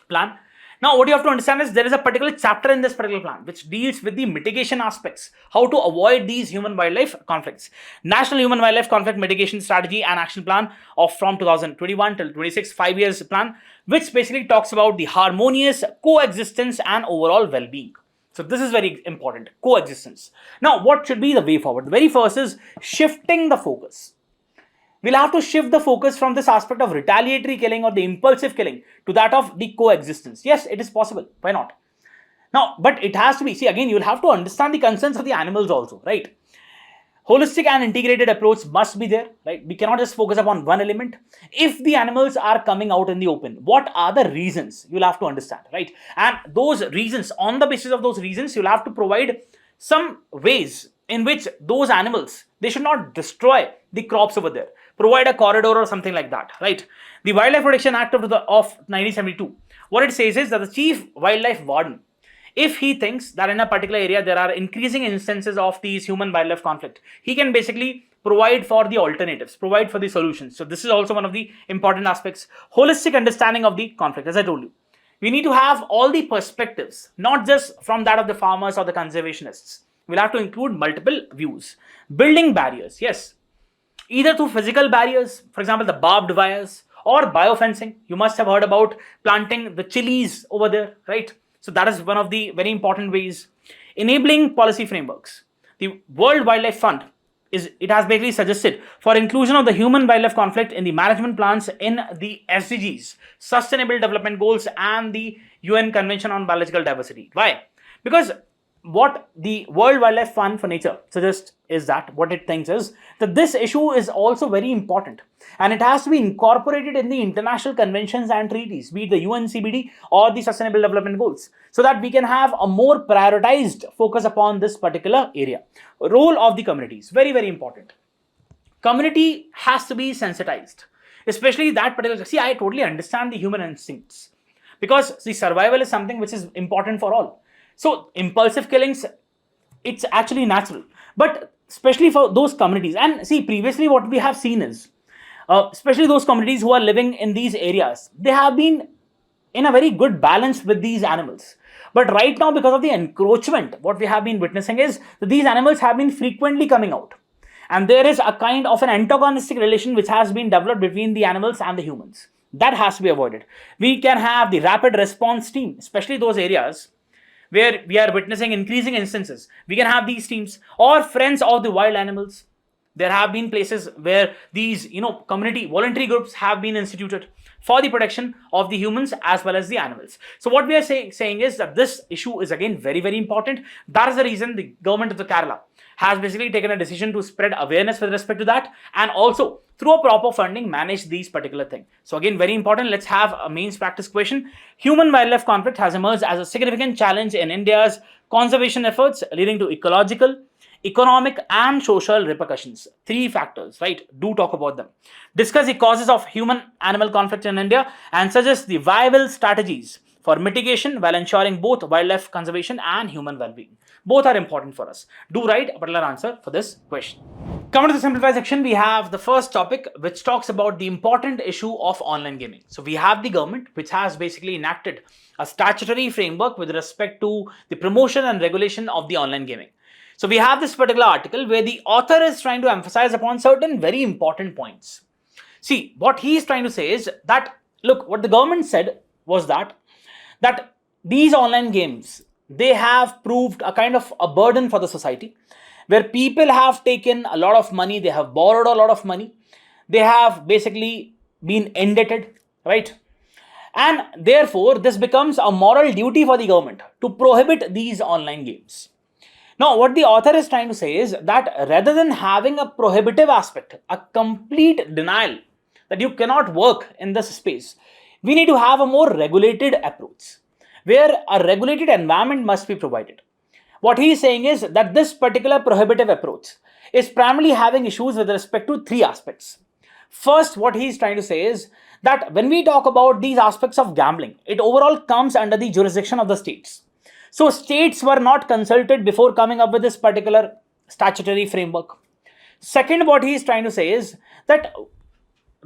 plan. Now, what you have to understand is there is a particular chapter in this particular plan which deals with the mitigation aspects, how to avoid these human-wildlife conflicts. National Human Wildlife Conflict Mitigation Strategy and Action Plan from 2021 till 26, 5 years plan, which basically talks about the harmonious coexistence and overall well-being. So this is very important, coexistence. Now, what should be the way forward? The very first is shifting the focus. We'll have to shift the focus from this aspect of retaliatory killing or the impulsive killing to that of the coexistence. Yes, it is possible. Why not? Now, but it has to be, see, again, you'll have to understand the concerns of the animals also, right? Holistic and integrated approach must be there, right? We cannot just focus upon one element. If the animals are coming out in the open, what are the reasons? You'll have to understand, right? And those reasons, on the basis of those reasons, you'll have to provide some ways in which those animals, they should not destroy the crops over there. Provide a corridor or something like that, right? The Wildlife Protection Act of 1972, what it says is that the chief wildlife warden, if he thinks that in a particular area there are increasing instances of these human-wildlife conflict, he can basically provide for the alternatives, provide for the solutions. So this is also one of the important aspects. Holistic understanding of the conflict, as I told you. We need to have all the perspectives, not just from that of the farmers or the conservationists. We'll have to include multiple views. Building barriers, yes. Either through physical barriers, for example, the barbed wires, or biofencing. You must have heard about planting the chilies over there, right? So that is one of the very important ways. Enabling policy frameworks. The World Wildlife Fund, it has basically suggested for inclusion of the human-wildlife conflict in the management plans in the SDGs, Sustainable Development Goals, and the UN Convention on Biological Diversity. Why? Because what the World Wildlife Fund for Nature suggests is that what it thinks is that this issue is also very important and it has to be incorporated in the international conventions and treaties, be it the UNCBD or the Sustainable Development Goals, so that we can have a more prioritized focus upon this particular area. Role of the community is very, very important. Community has to be sensitized, especially that particular. See, I totally understand the human instincts because the survival is something which is important for all. So impulsive killings, it's actually natural, but especially for those communities. And see, previously what we have seen is, especially those communities who are living in these areas, they have been in a very good balance with these animals. But right now, because of the encroachment, what we have been witnessing is that these animals have been frequently coming out. And there is a kind of an antagonistic relation which has been developed between the animals and the humans. That has to be avoided. We can have the rapid response team, especially those areas where we are witnessing increasing instances. We can have these teams or friends of the wild animals. There have been places where these, community voluntary groups have been instituted for the protection of the humans as well as the animals. So what we are saying is that this issue is again very, very important. That is the reason the government of the Kerala has basically taken a decision to spread awareness with respect to that and also through a proper funding manage these particular things. So again, very important. Let's have a mains practice question. Human-wildlife conflict has emerged as a significant challenge in India's conservation efforts, leading to ecological, economic and social repercussions. 3 factors, right? Do talk about them. Discuss the causes of human-animal conflict in India and suggest the viable strategies for mitigation while ensuring both wildlife conservation and human well-being. Both are important for us. Do write a particular answer for this question. Coming to the simplify section, we have the first topic which talks about the important issue of online gaming. So we have the government which has basically enacted a statutory framework with respect to the promotion and regulation of the online gaming. So we have this particular article where the author is trying to emphasize upon certain very important points. See, what he is trying to say is that, look, what the government said was that these online games, they have proved a kind of a burden for the society, where people have taken a lot of money, they have borrowed a lot of money, they have basically been indebted, right? And therefore, this becomes a moral duty for the government to prohibit these online games. Now, what the author is trying to say is that rather than having a prohibitive aspect, a complete denial that you cannot work in this space, we need to have a more regulated approach, where a regulated environment must be provided. What he is saying is that this particular prohibitive approach is primarily having issues with respect to 3 aspects. First, what he is trying to say is that when we talk about these aspects of gambling, it overall comes under the jurisdiction of the states. So states were not consulted before coming up with this particular statutory framework. Second, what he is trying to say is that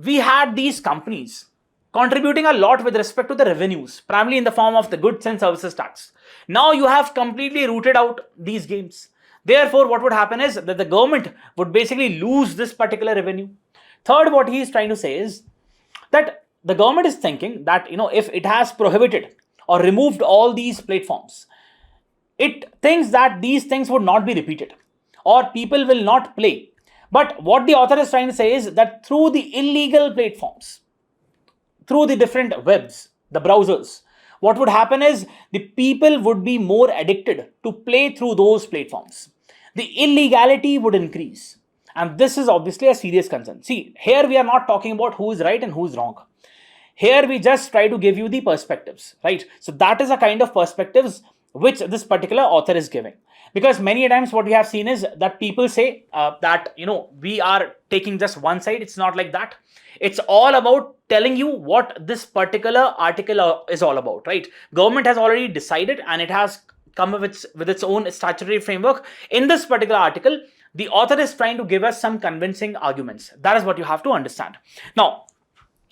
we had these companies contributing a lot with respect to the revenues, primarily in the form of the goods and services tax. Now you have completely rooted out these games. Therefore, what would happen is that the government would basically lose this particular revenue. Third, what he is trying to say is that the government is thinking that, if it has prohibited or removed all these platforms, it thinks that these things would not be repeated or people will not play. But what the author is trying to say is that through the illegal platforms, through the different webs, the browsers, what would happen is the people would be more addicted to play through those platforms. The illegality would increase. And this is obviously a serious concern. See, here we are not talking about who is right and who is wrong. Here we just try to give you the perspectives, right? So that is a kind of perspectives which this particular author is giving. Because many times what we have seen is that people say that, we are taking just one side. It's not like that. It's all about telling you what this particular article is all about, right? Government has already decided and it has come up with its own statutory framework. In this particular article, the author is trying to give us some convincing arguments. That is what you have to understand. Now,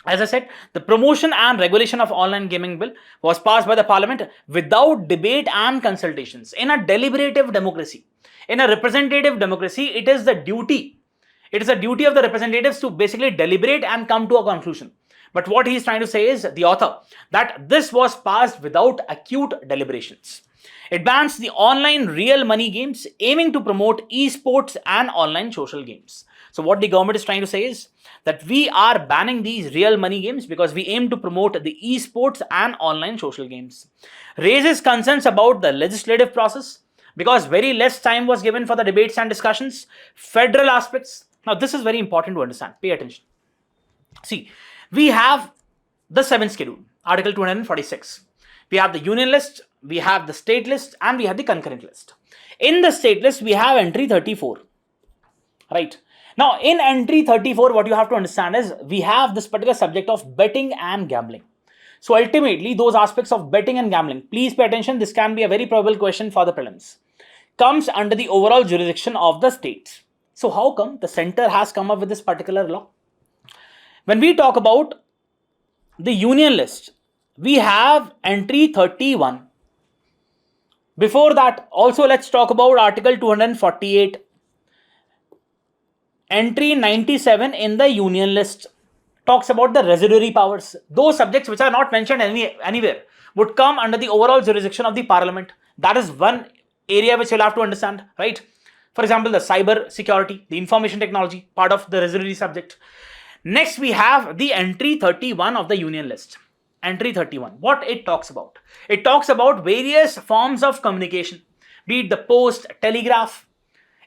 as I said, the promotion and regulation of online gaming bill was passed by the parliament without debate and consultations. In a deliberative democracy, in a representative democracy, it is the duty of the representatives to basically deliberate and come to a conclusion. But what he is trying to say is, the author, that this was passed without acute deliberations. It bans the online real money games, aiming to promote esports and online social games. So what the government is trying to say is that we are banning these real money games because we aim to promote the esports and online social games. Raises concerns about the legislative process because very less time was given for the debates and discussions. Federal aspects. Now, this is very important to understand. Pay attention. See, we have the 7th schedule, Article 246. We have the union list, we have the state list, and we have the concurrent list. In the state list, we have entry 34. Right. Now, in entry 34, what you have to understand is we have this particular subject of betting and gambling. So ultimately, those aspects of betting and gambling, please pay attention, this can be a very probable question for the prelims, comes under the overall jurisdiction of the states. So how come the center has come up with this particular law? When we talk about the union list, we have entry 31. Before that, also let's talk about Article 248. Entry 97 in the union list talks about the residuary powers. Those subjects which are not mentioned anywhere would come under the overall jurisdiction of the parliament. That is one area which you'll have to understand, right? For example, the cyber security, the information technology, part of the residuary subject. Next, we have the entry 31 of the union list. Entry 31. What it talks about? It talks about various forms of communication, be it the post, telegraph,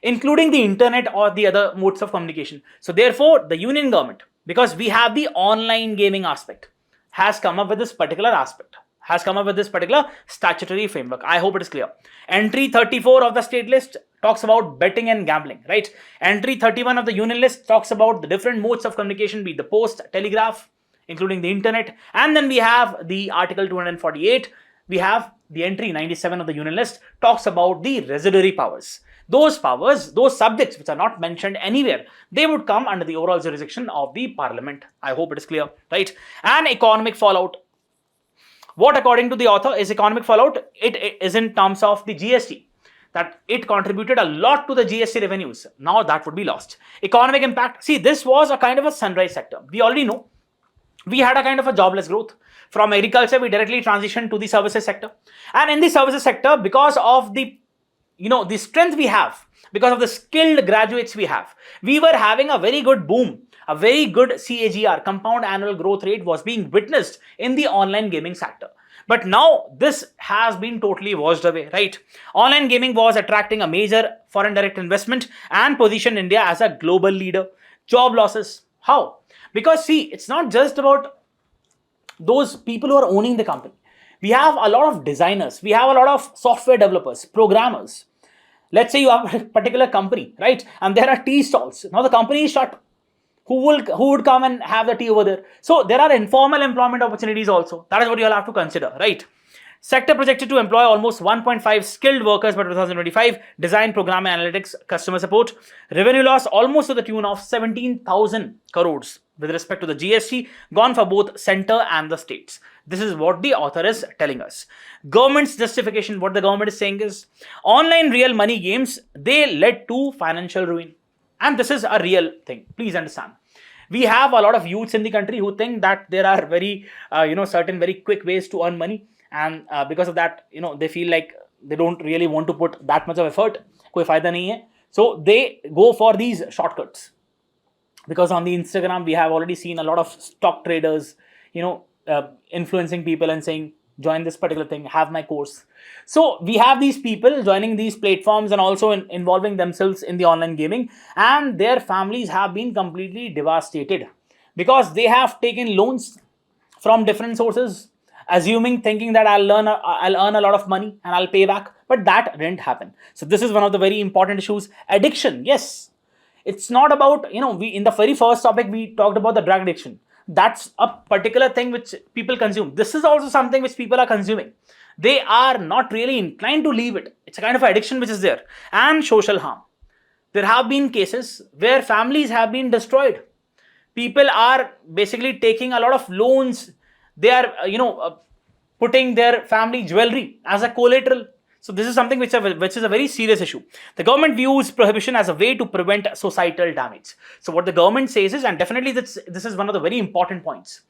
including the internet or the other modes of communication. So therefore, the union government, because we have the online gaming aspect, has come up with this particular aspect, has come up with this particular statutory framework. I hope it is clear. Entry 34 of the state list talks about betting and gambling, right? Entry 31 of the union list talks about the different modes of communication, be it the post, telegraph, including the internet. And then we have the Article 248. We have the entry 97 of the union list talks about the residuary powers. Those powers, those subjects which are not mentioned anywhere, they would come under the overall jurisdiction of the parliament. I hope it is clear, right? And economic fallout. What, according to the author, is economic fallout? It is in terms of the GST, that it contributed a lot to the GST revenues. Now that would be lost. Economic impact. See, this was a kind of a sunrise sector. We already know we had a kind of a jobless growth. From agriculture, we directly transitioned to the services sector. And in the services sector, because of the the strength we have, because of the skilled graduates we have, we were having a very good boom, a very good CAGR, compound annual growth rate, was being witnessed in the online gaming sector. But now this has been totally washed away, right? Online gaming was attracting a major foreign direct investment and positioned India as a global leader. Job losses. How? Because see, it's not just about those people who are owning the company. We have a lot of designers, we have a lot of software developers, programmers. Let's say you have a particular company, right? And there are tea stalls. Now the company is shut. Who would come and have the tea over there? So there are informal employment opportunities also. That is what you'll have to consider, right? Sector projected to employ almost 1.5 skilled workers by 2025. Design, program, analytics, customer support. Revenue loss almost to the tune of 17,000 crores with respect to the GST, gone for both center and the states. This is what the author is telling us. Government's justification, what the government is saying is, online real money games, they led to financial ruin. And this is a real thing. Please understand. We have a lot of youths in the country who think that there are very, certain very quick ways to earn money. And because of that, they feel like they don't really want to put that much of effort. Koi fayda nahi hai. So they go for these shortcuts. Because on the Instagram, we have already seen a lot of stock traders, influencing people and saying, join this particular thing, have my course. So we have these people joining these platforms and also involving themselves in the online gaming, and their families have been completely devastated because they have taken loans from different sources, thinking that I'll earn a lot of money and I'll pay back, but that didn't happen. So this is one of the very important issues. Addiction, yes. It's not about, we in the very first topic, we talked about the drug addiction. That's a particular thing which people consume. This is also something which people are consuming. They are not really inclined to leave it. It's a kind of addiction which is there. And social harm. There have been cases where families have been destroyed. People are basically taking a lot of loans. They are, putting their family jewelry as a collateral. So this is something which is a very serious issue. The government views prohibition as a way to prevent societal damage. So what the government says is, and definitely this is one of the very important points,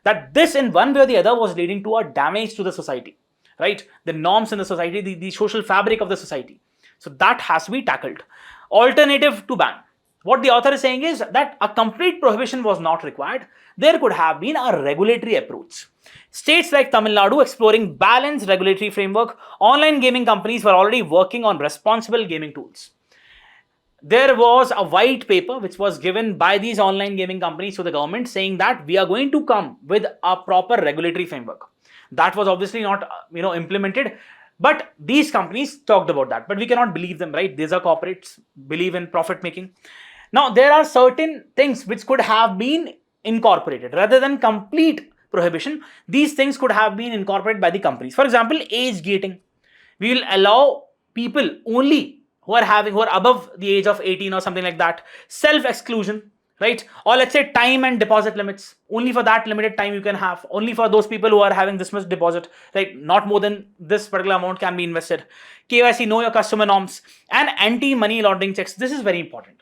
that this in one way or the other was leading to a damage to the society, right? The norms in the society, the social fabric of the society. So that has to be tackled. Alternative to ban. What the author is saying is that a complete prohibition was not required. There could have been a regulatory approach. States like Tamil Nadu exploring balanced regulatory framework. Online gaming companies were already working on responsible gaming tools. There was a white paper which was given by these online gaming companies to the government saying that we are going to come with a proper regulatory framework. That was obviously not implemented, but these companies talked about that. But we cannot believe them, right? These are corporates, believe in profit making. Now there are certain things which could have been incorporated rather than complete prohibition. These things could have been incorporated by the companies. For example, age gating. We will allow people only who are above the age of 18 or something like that. Self exclusion, right? Or let's say time and deposit limits. Only for that limited time you can have. Only for those people who are having this much deposit, right? Not more than this particular amount can be invested. KYC, know your customer norms, and anti-money laundering checks. This is very important.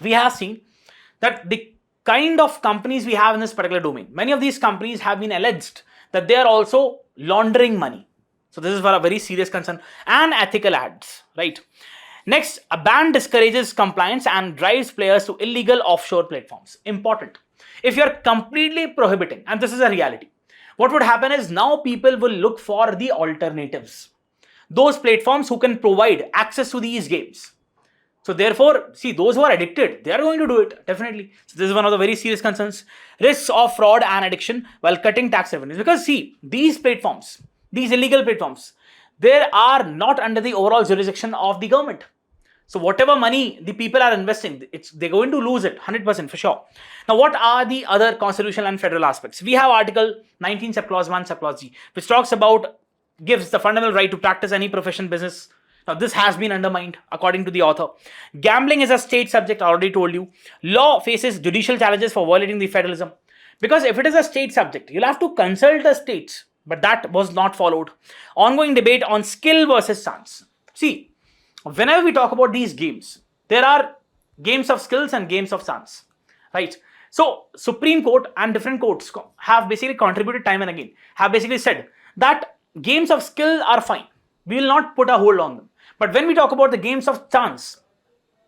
We have seen that the kind of companies we have in this particular domain, many of these companies have been alleged that they are also laundering money. So this is for a very serious concern. And ethical ads, right? Next, a ban discourages compliance and drives players to illegal offshore platforms. Important. If you're completely prohibiting, and this is a reality, what would happen is now people will look for the alternatives. Those platforms who can provide access to these games. So therefore, see, those who are addicted, they are going to do it, definitely. So this is one of the very serious concerns. Risks of fraud and addiction while cutting tax revenues. Because see, these platforms, these illegal platforms, they are not under the overall jurisdiction of the government. So whatever money the people are investing, they're going to lose it 100% for sure. Now, what are the other constitutional and federal aspects? We have Article 19, subclause 1, subclause G, which talks about, gives the fundamental right to practice any profession, business. Now, this has been undermined according to the author. Gambling is a state subject, I already told you. Law faces judicial challenges for violating the federalism. Because if it is a state subject, you'll have to consult the states, but that was not followed. Ongoing debate on skill versus chance. See, whenever we talk about these games, there are games of skills and games of chance, right? So, Supreme Court and different courts have basically contributed time and again, have basically said that games of skill are fine. We will not put a hold on them. But when we talk about the games of chance,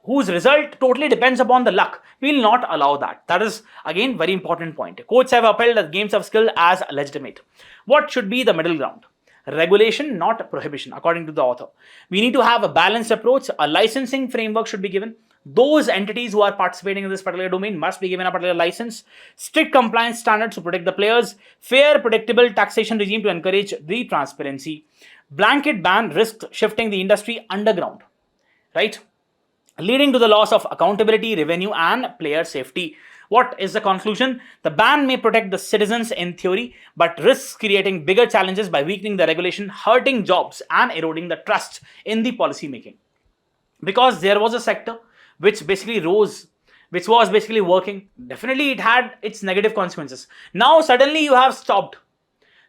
whose result totally depends upon the luck, we will not allow that. That is, again, very important point. Courts have upheld the games of skill as legitimate. What should be the middle ground? Regulation, not prohibition, according to the author. We need to have a balanced approach. A licensing framework should be given. Those entities who are participating in this particular domain must be given a particular license. Strict compliance standards to protect the players. Fair, predictable taxation regime to encourage the transparency. Blanket ban risks shifting the industry underground, right? Leading to the loss of accountability, revenue, and player safety. What is the conclusion? The ban may protect the citizens in theory, but risks creating bigger challenges by weakening the regulation, hurting jobs, and eroding the trust in the policy making. Because there was a sector which basically rose, which was basically working. Definitely it had its negative consequences. Now suddenly you have stopped.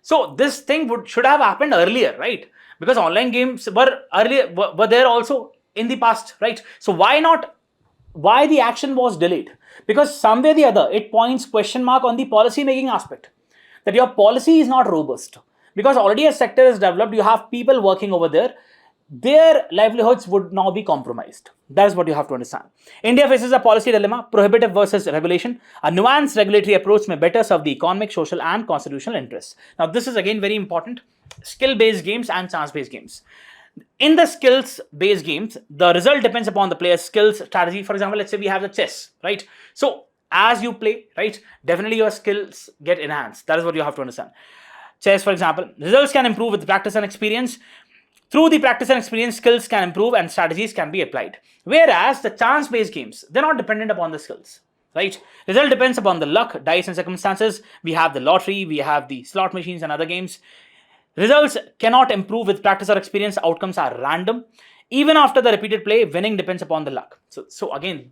So this thing should have happened earlier, right? Because online games were there also in the past, right? So why the action was delayed? Because somewhere or the other, it points question mark on the policy making aspect. That your policy is not robust. Because already a sector is developed, you have people working over there, their livelihoods would now be compromised. That is what you have to understand. India faces a policy dilemma, prohibitive versus regulation. A nuanced regulatory approach may better serve the economic, social, and constitutional interests. Now, this is again very important. Skill-based games and chance-based games. In the skills-based games, the result depends upon the player's skills, strategy. For example, let's say we have the chess, right? So, as you play, right, definitely your skills get enhanced. That is what you have to understand. Chess, for example, results can improve with practice and experience. Through the practice and experience, skills can improve and strategies can be applied. Whereas the chance-based games, they're not dependent upon the skills, right? Result depends upon the luck, dice, and circumstances. We have the lottery, we have the slot machines and other games. Results cannot improve with practice or experience. Outcomes are random. Even after the repeated play, winning depends upon the luck. So again,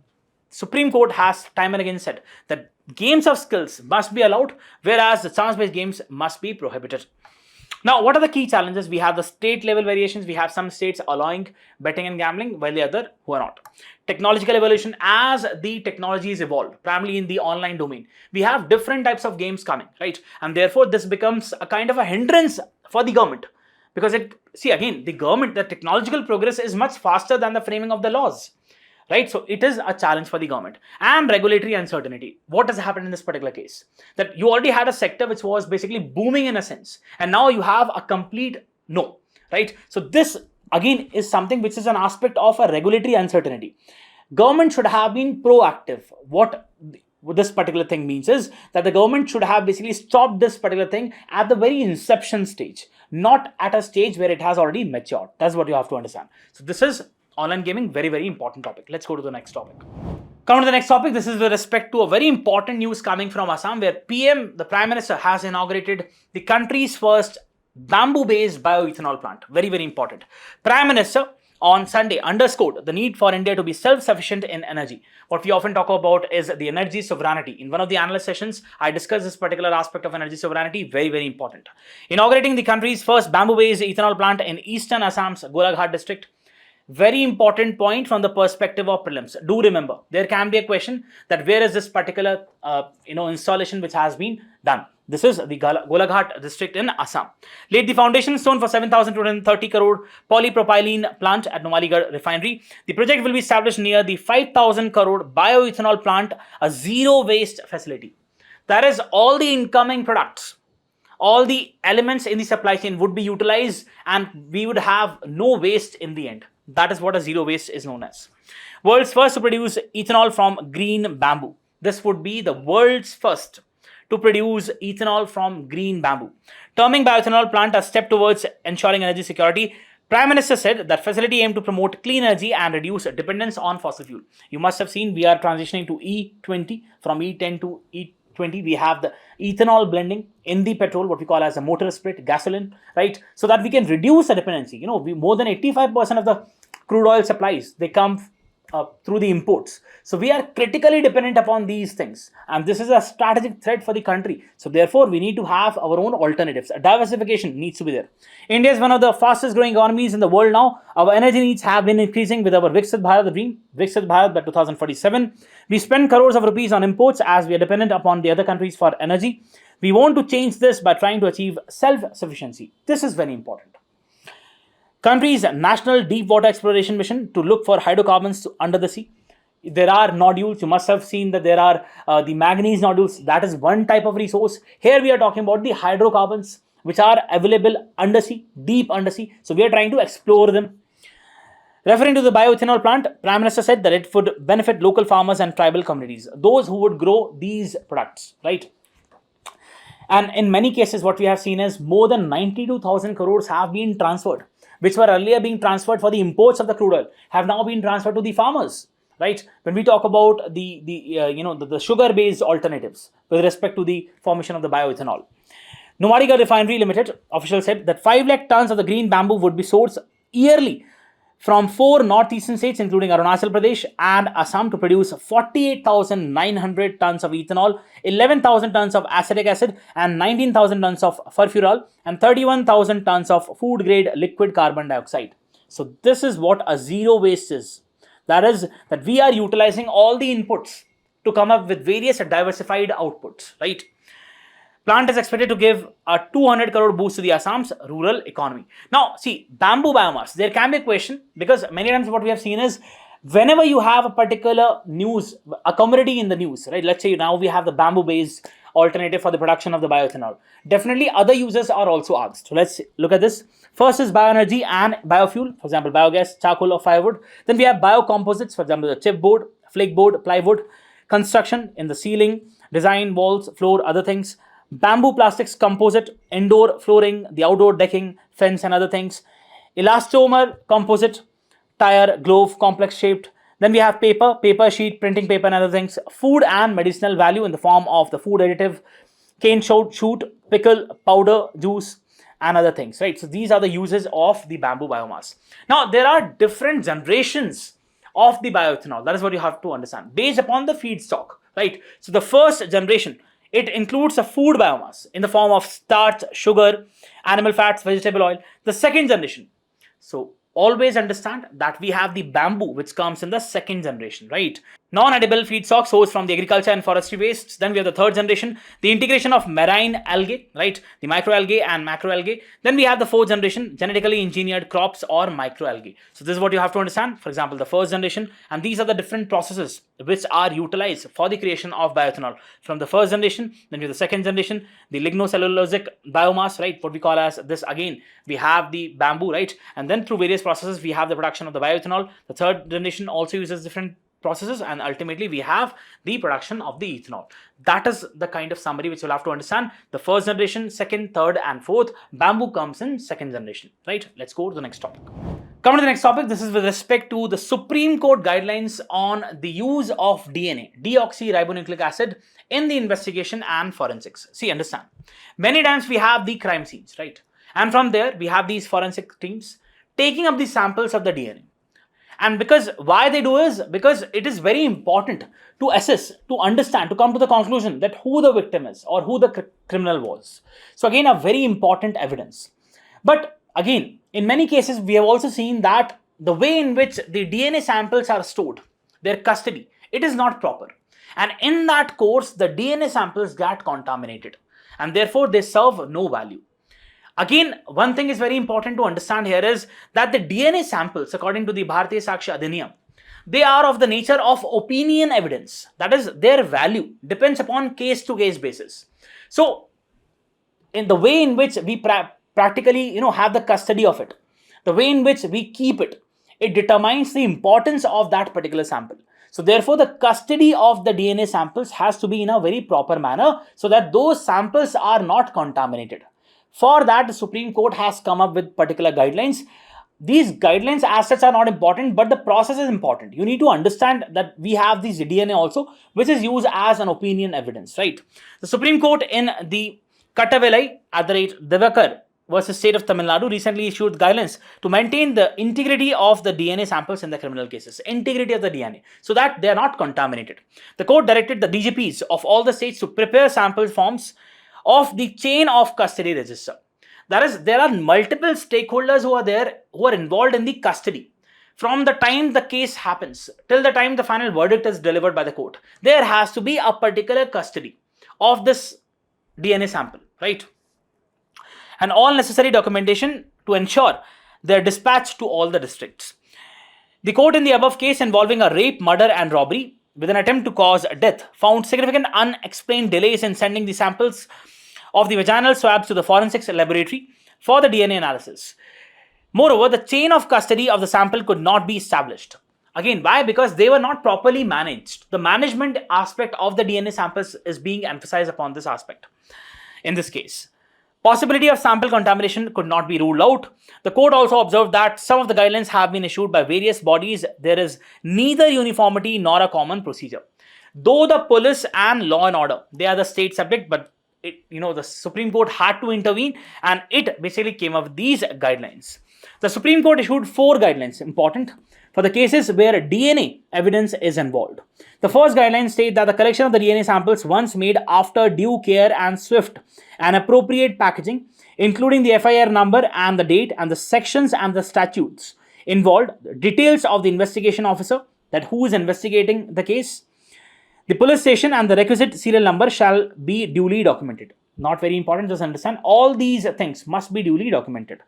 Supreme Court has time and again said that games of skills must be allowed, whereas the chance-based games must be prohibited. Now, what are the key challenges? We have the state level variations. We have some states allowing betting and gambling, while the other who are not. Technological evolution, as the technologies evolve, primarily in the online domain, we have different types of games coming, right? And therefore, this becomes a kind of a hindrance for the government. Because the technological progress is much faster than the framing of the laws. right? So it is a challenge for the government. And regulatory uncertainty. What has happened in this particular case? That you already had a sector which was basically booming in a sense, and now you have a complete no, right? So this again is something which is an aspect of a regulatory uncertainty. Government should have been proactive. What this particular thing means is that the government should have basically stopped this particular thing at the very inception stage, not at a stage where it has already matured. That's what you have to understand. So this is online gaming, very, very important topic. Let's go to the next topic. Come to the next topic. This is with respect to a very important news coming from Assam, where PM, the Prime Minister, has inaugurated the country's first bamboo-based bioethanol plant. Very, very important. Prime Minister on Sunday underscored the need for India to be self-sufficient in energy. What we often talk about is the energy sovereignty. In one of the analyst sessions, I discussed this particular aspect of energy sovereignty, very, very important. Inaugurating the country's first bamboo-based ethanol plant in eastern Assam's Golaghat district. Very important point from the perspective of prelims. Do remember, there can be a question that where is this particular installation which has been done. This is the Golaghat district in Assam. Laid the foundation stone for 7,230 crore polypropylene plant at Numaligarh refinery. The project will be established near the 5,000 crore bioethanol plant, a zero waste facility. That is, all the incoming products, all the elements in the supply chain would be utilized and we would have no waste in the end. That is what a zero waste is known as. World's first to produce ethanol from green bamboo. This would be the world's first to produce ethanol from green bamboo. Terming bioethanol plant a step towards ensuring energy security. Prime Minister said that facility aimed to promote clean energy and reduce dependence on fossil fuel. You must have seen we are transitioning to E20 from E10 to E20. We have the ethanol blending in the petrol, what we call as a motor split gasoline, right? So that we can reduce the dependency. More than 85% of the crude oil supplies, they come through the imports. So we are critically dependent upon these things, and this is a strategic threat for the country. So therefore, we need to have our own alternatives. A diversification needs to be there. India is one of the fastest growing economies in the world now. Our energy needs have been increasing with our Viksit Bharat dream, Viksit Bharat by 2047. We spend crores of rupees on imports as we are dependent upon the other countries for energy. We want to change this by trying to achieve self-sufficiency. This is very important. Country's national deep water exploration mission to look for hydrocarbons under the sea. There are nodules. You must have seen that there are the manganese nodules. That is one type of resource. Here we are talking about the hydrocarbons which are available undersea, deep undersea. So we are trying to explore them. Referring to the bioethanol plant, Prime Minister said that it would benefit local farmers and tribal communities, those who would grow these products, right? And in many cases, what we have seen is more than 92,000 crores have been transferred, which were earlier being transferred for the imports of the crude oil, have now been transferred to the farmers, right? When we talk about the sugar-based alternatives with respect to the formation of the bioethanol. Numaligarh Refinery Limited official said that 5 lakh tons of the green bamboo would be sourced yearly from 4 northeastern states, including Arunachal Pradesh and Assam, to produce 48,900 tons of ethanol, 11,000 tons of acetic acid, and 19,000 tons of furfural, and 31,000 tons of food-grade liquid carbon dioxide. So this is what a zero waste is. That is, that we are utilizing all the inputs to come up with various diversified outputs, right? Plant is expected to give a 200 crore boost to the Assam's rural economy. Now, see, bamboo biomass, there can be a question, because many times what we have seen is whenever you have a particular news, a commodity in the news, right? Let's say now we have the bamboo-based alternative for the production of the bioethanol. Definitely other users are also asked. So let's look at this. First is bioenergy and biofuel, for example, biogas, charcoal or firewood. Then we have biocomposites, for example, the chipboard, flakeboard, plywood, construction in the ceiling, design, walls, floor, other things. Bamboo plastics composite, indoor flooring, the outdoor decking, fence and other things. Elastomer composite, tire, glove, complex shaped. Then we have paper sheet, printing paper and other things. Food and medicinal value in the form of the food additive, cane shoot, pickle, powder, juice and other things, right? So these are the uses of the bamboo biomass. Now there are different generations of the bioethanol. That is what you have to understand based upon the feedstock, right? So the first generation, it includes a food biomass in the form of starch, sugar, animal fats, vegetable oil. The second generation. So always understand that we have the bamboo which comes in the second generation, right? non-edible feedstock sourced from the agriculture and forestry wastes. Then we have the third generation, the integration of marine algae, right? The microalgae and macroalgae. Then we have the fourth generation, genetically engineered crops or microalgae. So this is what you have to understand. For example, the first generation, and these are the different processes which are utilized for the creation of bioethanol. From the first generation, then we have the second generation, the lignocellulosic biomass, right? What we call as this again, we have the bamboo, right? And then through various processes, we have the production of the bioethanol. The third generation also uses different processes, and ultimately we have the production of the ethanol. That is the kind of summary which you'll have to understand. The first generation, second, third and fourth. Bamboo comes in second generation, right? Let's go to the next topic. Coming to the next topic, this is with respect to the Supreme Court guidelines on the use of DNA, deoxyribonucleic acid, in the investigation and forensics. See, understand, many times we have the crime scenes, right? And from there we have these forensic teams taking up the samples of the DNA. And because why they do is because it is very important to assess, to understand, to come to the conclusion that who the victim is or who the criminal was. So again, a very important evidence. But again, in many cases, we have also seen that the way in which the DNA samples are stored, their custody, it is not proper. And in that course, the DNA samples get contaminated and therefore they serve no value. Again, one thing is very important to understand here is that the DNA samples, according to the Bharatiya Sakshi Adhiniyam, they are of the nature of opinion evidence. That is, their value depends upon case-to-case basis. So, in the way in which we practically, have the custody of it, the way in which we keep it, it determines the importance of that particular sample. So, therefore, the custody of the DNA samples has to be in a very proper manner so that those samples are not contaminated. For that, the Supreme Court has come up with particular guidelines. These guidelines as such are not important, but the process is important. You need to understand that we have this DNA also, which is used as an opinion evidence, right? The Supreme Court in the Kattavelai @Divakar versus State of Tamil Nadu recently issued guidelines to maintain the integrity of the DNA samples in the criminal cases. Integrity of the DNA, so that they are not contaminated. The court directed the DGPs of all the states to prepare sample forms of the chain of custody register. That is, there are multiple stakeholders who are involved in the custody. From the time the case happens till the time the final verdict is delivered by the court, there has to be a particular custody of this DNA sample, right? And all necessary documentation to ensure their dispatch to all the districts. The court in the above case involving a rape, murder and robbery with an attempt to cause death found significant unexplained delays in sending the samples of the vaginal swabs to the forensics laboratory for the DNA analysis. Moreover, the chain of custody of the sample could not be established. Again, why? Because they were not properly managed. The management aspect of the DNA samples is being emphasized upon this aspect. In this case, possibility of sample contamination could not be ruled out. The court also observed that some of the guidelines have been issued by various bodies. There is neither uniformity nor a common procedure. Though the police and law and order, they are the state subject, but the Supreme Court had to intervene and it basically came up with these guidelines. The Supreme Court issued 4 guidelines, important, for the cases where DNA evidence is involved. The first guideline states that the collection of the DNA samples once made after due care and swift and appropriate packaging, including the FIR number and the date and the sections and the statutes involved, details of the investigation officer, that who is investigating the case, the police station and the requisite serial number shall be duly documented. Not very important, just understand. All these things must be duly documented.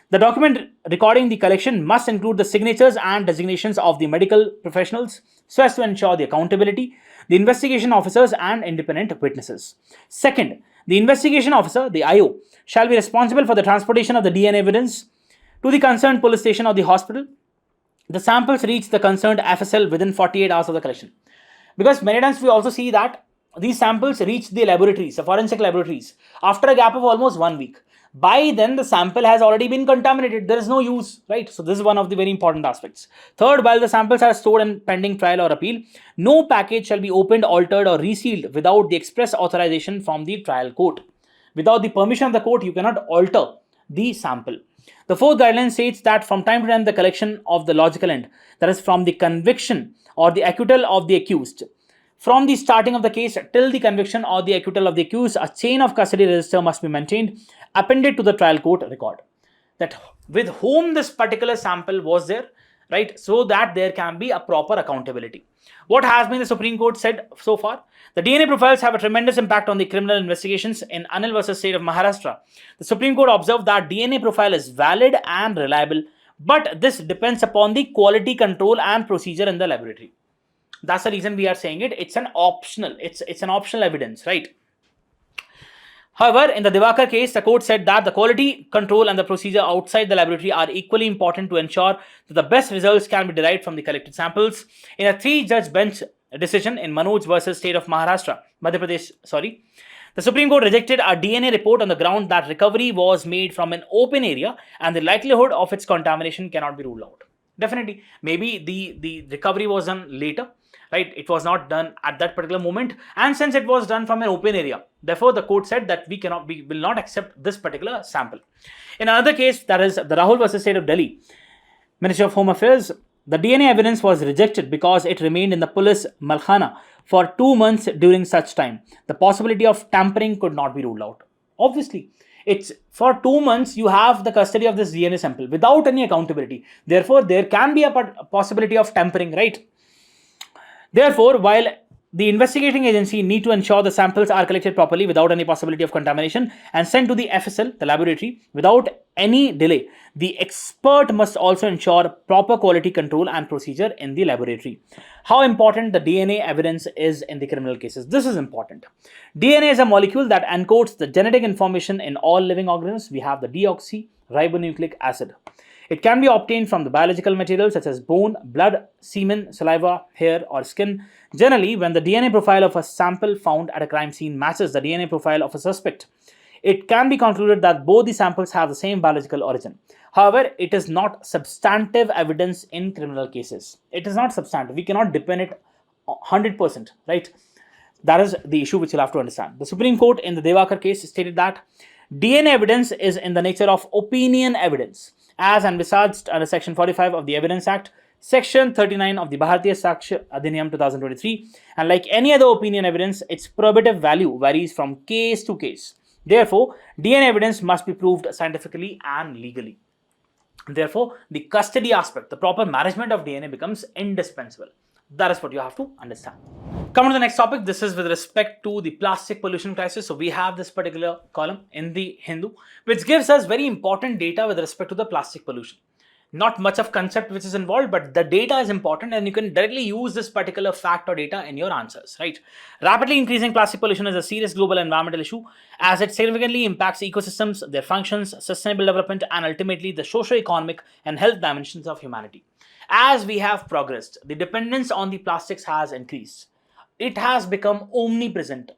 The document recording the collection must include the signatures and designations of the medical professionals so as to ensure the accountability, the investigation officers and independent witnesses. Second, the investigation officer, the IO, shall be responsible for the transportation of the DNA evidence to the concerned police station or the hospital. The samples reach the concerned FSL within 48 hours of the collection. Because many times we also see that these samples reach the laboratories, the forensic laboratories, after a gap of almost 1 week. By then, the sample has already been contaminated. There is no use, right? So this is one of the very important aspects. Third, while the samples are stored in pending trial or appeal, no package shall be opened, altered or resealed without the express authorization from the trial court. Without the permission of the court, you cannot alter the sample. The fourth guideline states that from time to time, the collection of the logical end, that is from the conviction or the acquittal of the accused, from the starting of the case till the conviction or the acquittal of the accused, a chain of custody register must be maintained, appended to the trial court record. That with whom this particular sample was there, right? So that there can be a proper accountability. What has been the Supreme Court said so far? The DNA profiles have a tremendous impact on the criminal investigations. In Anil versus State of Maharashtra, the Supreme Court observed that DNA profile is valid and reliable, but this depends upon the quality control and procedure in the laboratory. That's the reason we are saying it. It's an optional. It's an optional evidence, right? However, in the Divakar case, the court said that the quality control and the procedure outside the laboratory are equally important to ensure that the best results can be derived from the collected samples. In a 3-judge bench decision in Manoj versus State of Madhya Pradesh, the Supreme Court rejected a DNA report on the ground that recovery was made from an open area and the likelihood of its contamination cannot be ruled out. Definitely, maybe the recovery was done later, right? It was not done at that particular moment, and since it was done from an open area, therefore the court said that we will not accept this particular sample. In another case, that is the Rahul versus State of Delhi, Ministry of Home Affairs, the DNA evidence was rejected because it remained in the police malkhana for 2 months during such time. The possibility of tampering could not be ruled out. Obviously, it's for 2 months you have the custody of this DNA sample without any accountability. Therefore, there can be a possibility of tampering, right? Therefore, while the investigating agency need to ensure the samples are collected properly without any possibility of contamination and sent to the FSL, the laboratory, without any delay, the expert must also ensure proper quality control and procedure in the laboratory. How important the DNA evidence is in the criminal cases? This is important. DNA is a molecule that encodes the genetic information in all living organisms. We have the deoxyribonucleic acid. It can be obtained from the biological materials such as bone, blood, semen, saliva, hair, or skin. Generally, when the DNA profile of a sample found at a crime scene matches the DNA profile of a suspect, it can be concluded that both the samples have the same biological origin. However, it is not substantive evidence in criminal cases. It is not substantive. We cannot depend it 100%, right? That is the issue which you'll have to understand. The Supreme Court in the Devakar case stated that DNA evidence is in the nature of opinion evidence, as envisaged under Section 45 of the Evidence Act, Section 39 of the Bharatiya Sakshya Adhiniyam 2023, and like any other opinion evidence, its probative value varies from case to case. Therefore, DNA evidence must be proved scientifically and legally. Therefore, the custody aspect, the proper management of DNA becomes indispensable. That is what you have to understand. Coming to the next topic, this is with respect to the plastic pollution crisis. So we have this particular column in the Hindu, which gives us very important data with respect to the plastic pollution. Not much of concept which is involved, but the data is important and you can directly use this particular fact or data in your answers, right? Rapidly increasing plastic pollution is a serious global environmental issue as it significantly impacts ecosystems, their functions, sustainable development, and ultimately the socio-economic and health dimensions of humanity. As we have progressed, the dependence on the plastics has increased. It has become omnipresent,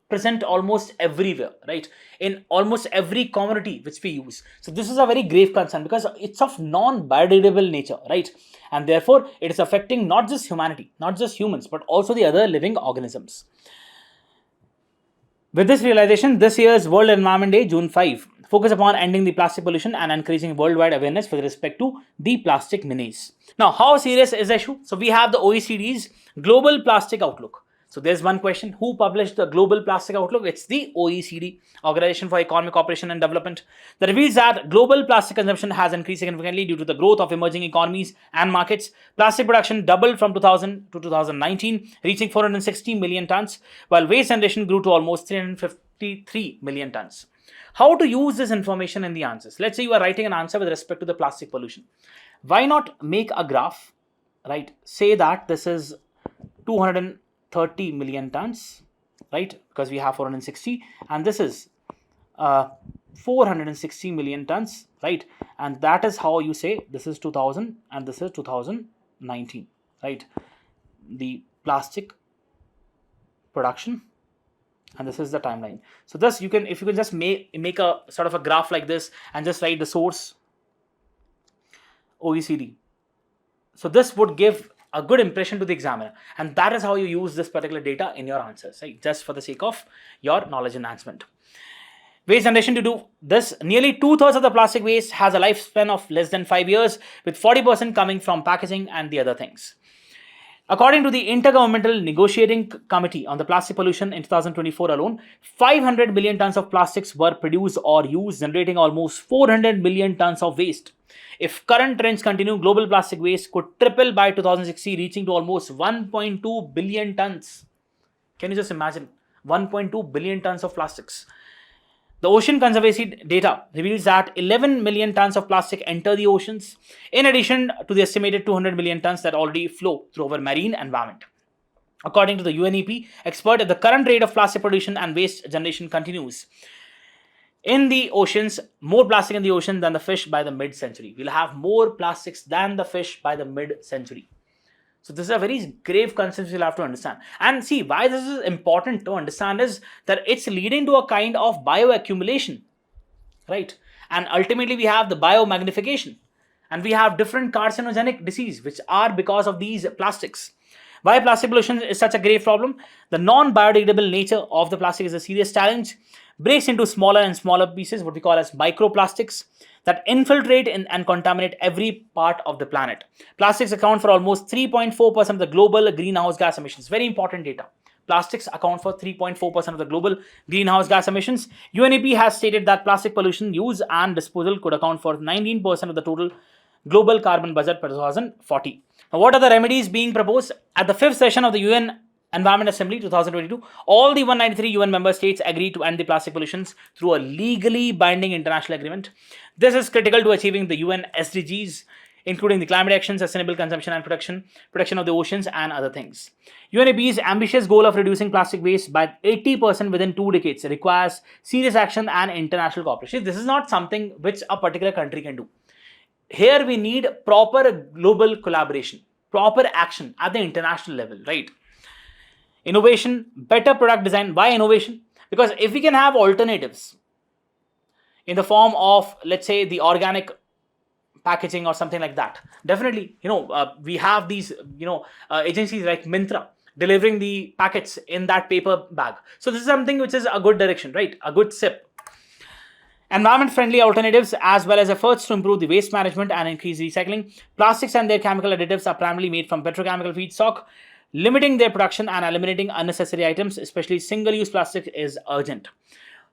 present almost everywhere, right? In almost every commodity which we use. So this is a very grave concern because it's of non-biodegradable nature, right? And therefore, it is affecting not just humanity, not just humans, but also the other living organisms. With this realization, this year's World Environment Day, June 5, focus upon ending the plastic pollution and increasing worldwide awareness with respect to the plastic menace. Now, how serious is the issue? So we have the OECD's Global Plastic Outlook. So there's one question, who published the Global Plastic Outlook? It's the OECD, Organization for Economic Cooperation and Development, that reveals that global plastic consumption has increased significantly due to the growth of emerging economies and markets. Plastic production doubled from 2000 to 2019, reaching 460 million tons, while waste generation grew to almost 353 million tons. How to use this information in the answers? Let's say you are writing an answer with respect to the plastic pollution. Why not make a graph, right? Say that this is 230 million tons, right? Because we have 460, and this is 460 million tons, right? And that is how you say this is 2000 and this is 2019, right? The plastic production, and this is the timeline. So this if you can just make a sort of a graph like this and just write the source OECD. So this would give a good impression to the examiner, and that is how you use this particular data in your answers, right? Just for the sake of your knowledge enhancement. Waste generation to do this, nearly 2/3 of the plastic waste has a lifespan of less than 5 years, with 40% coming from packaging and the other things. According to the Intergovernmental Negotiating Committee on the Plastic Pollution in 2024 alone, 500 million tons of plastics were produced or used, generating almost 400 million tons of waste. If current trends continue, global plastic waste could triple by 2060, reaching to almost 1.2 billion tons. Can you just imagine? 1.2 billion tons of plastics. The Ocean Conservancy data reveals that 11 million tons of plastic enter the oceans, in addition to the estimated 200 million tons that already flow through our marine environment. According to the UNEP expert, if the current rate of plastic pollution and waste generation continues, in the oceans, more plastic in the ocean than the fish by the mid-century. We'll have more plastics than the fish by the mid-century. So this is a very grave concept you'll have to understand. And see, why this is important to understand is that it's leading to a kind of bioaccumulation, right? And ultimately we have the biomagnification. And we have different carcinogenic disease which are because of these plastics. Why plastic pollution is such a grave problem? The non-biodegradable nature of the plastic is a serious challenge. Breaks into smaller and smaller pieces, what we call as microplastics, that infiltrate and contaminate every part of the planet. Plastics account for almost 3.4% of the global greenhouse gas emissions. Very important data. Plastics account for 3.4% of the global greenhouse gas emissions. UNEP has stated that plastic pollution, use and disposal could account for 19% of the total global carbon budget by 2040. Now, what are the remedies being proposed? At the 5th session of the UN Environment Assembly 2022, all the 193 UN member states agreed to end the plastic pollutions through a legally binding international agreement. This is critical to achieving the UN SDGs, including the climate action, sustainable consumption and protection of the oceans and other things. UNEP's ambitious goal of reducing plastic waste by 80% within 2 decades requires serious action and international cooperation. This is not something which a particular country can do. Here we need proper global collaboration, proper action at the international level, right? Innovation, better product design. Why innovation? Because if we can have alternatives in the form of, let's say, the organic packaging or something like that, definitely, we have these, agencies like Mintra delivering the packets in that paper bag. So this is something which is a good direction, right? A good step. Environment-friendly alternatives as well as efforts to improve the waste management and increase recycling. Plastics and their chemical additives are primarily made from petrochemical feedstock. Limiting their production and eliminating unnecessary items, especially single-use plastic, is urgent.